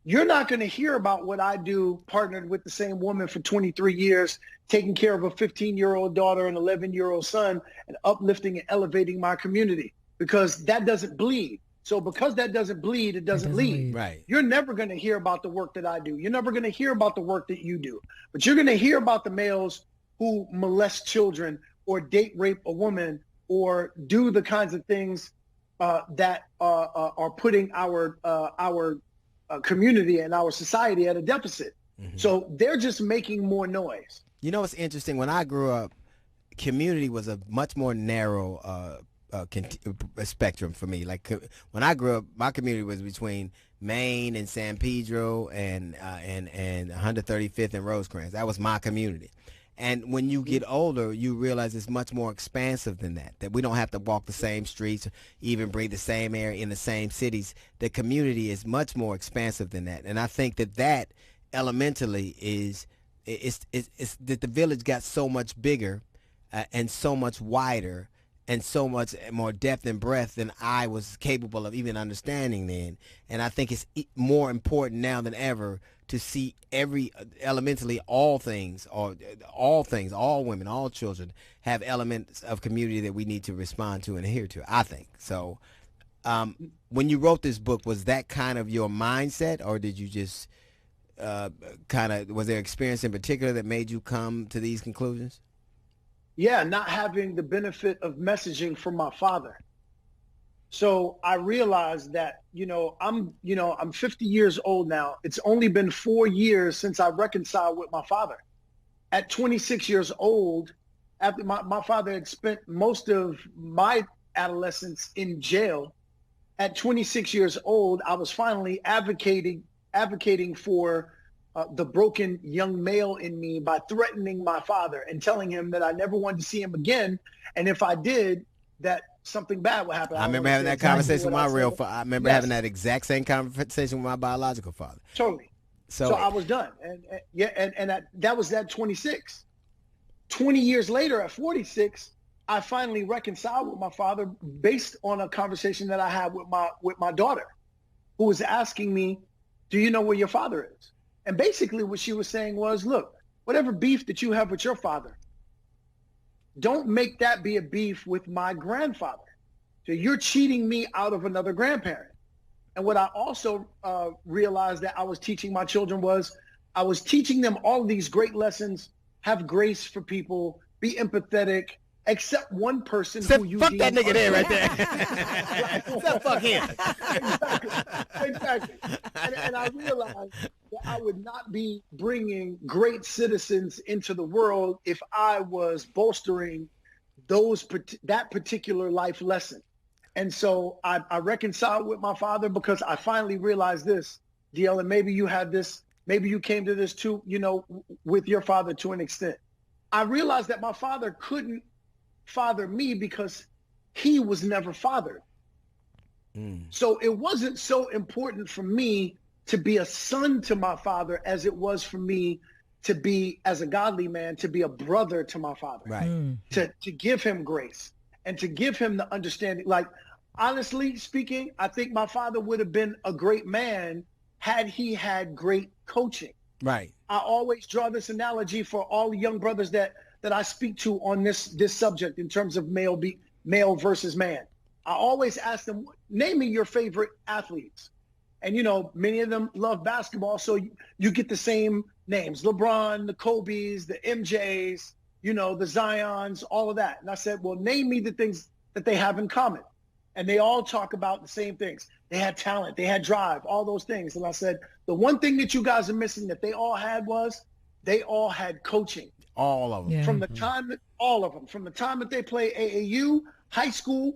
You're not going to hear about what I do partnered with the same woman for 23 years, taking care of a 15-year-old daughter and 11-year-old son and uplifting and elevating my community, because that doesn't bleed. So because that doesn't bleed, it doesn't lead. Right. You're never going to hear about the work that I do. You're never going to hear about the work that you do. But you're going to hear about the males who molest children or date rape a woman or do the kinds of things that are putting our community and our society at a deficit. So they're just making more noise. You know what's interesting? When I grew up, community was a much more narrow spectrum for me. Like when I grew up, my community was between Maine and San Pedro and 135th and Rosecrans. That was my community. And when you get older, you realize it's much more expansive than that, that we don't have to walk the same streets, even breathe the same air in the same cities. The community is much more expansive than that. And I think that elementally is that the village got so much bigger and so much wider and so much more depth and breadth than I was capable of even understanding then. And I think it's more important now than ever to see elementally all women, all children have elements of community that we need to respond to and adhere to, I think. So when you wrote this book, was that kind of your mindset, or did you just was there experience in particular that made you come to these conclusions? Yeah, not having the benefit of messaging from my father. So I realized that, I'm 50 years old now. It's only been 4 years since I reconciled with my father. At 26 years old, after my father had spent most of my adolescence in jail, at 26 years old, I was finally advocating for the broken young male in me by threatening my father and telling him that I never wanted to see him again. And if I did, that something bad would happen. I remember having that conversation with my real father. I remember having that exact same conversation with my biological father. Totally. So I was done. That was at 26. 20 years later, at 46, I finally reconciled with my father based on a conversation that I had with my daughter, who was asking me, do you know where your father is? And basically what she was saying was, look, whatever beef that you have with your father, don't make that be a beef with my grandfather. So you're cheating me out of another grandparent. And what I also realized that I was teaching my children was I was teaching them all of these great lessons: have grace for people, be empathetic, except one person who you fuck that nigga there right there. Except fuck him. Exactly. And I realized that I would not be bringing great citizens into the world if I was bolstering that particular life lesson. And so I reconciled with my father because I finally realized this, DL, and maybe you had this, maybe you came to this too, with your father to an extent. I realized that my father couldn't father me because he was never fathered. So it wasn't so important for me to be a son to my father as it was for me to be, as a godly man, to be a brother to my father. Right. To give him grace and to give him the understanding. Like, honestly speaking, I think my father would have been a great man had he had great coaching. Right. I always draw this analogy for all the young brothers that I speak to on this subject in terms of male versus man. I always ask them, name me your favorite athletes. And, many of them love basketball. So you get the same names, LeBron, the Kobe's, the MJ's, you know, the Zions, all of that. And I said, well, name me the things that they have in common. And they all talk about the same things. They had talent, they had drive, all those things. And I said, the one thing that you guys are missing that they all had was they all had coaching. All of them. From the time that all of them, from the time that they play AAU, high school,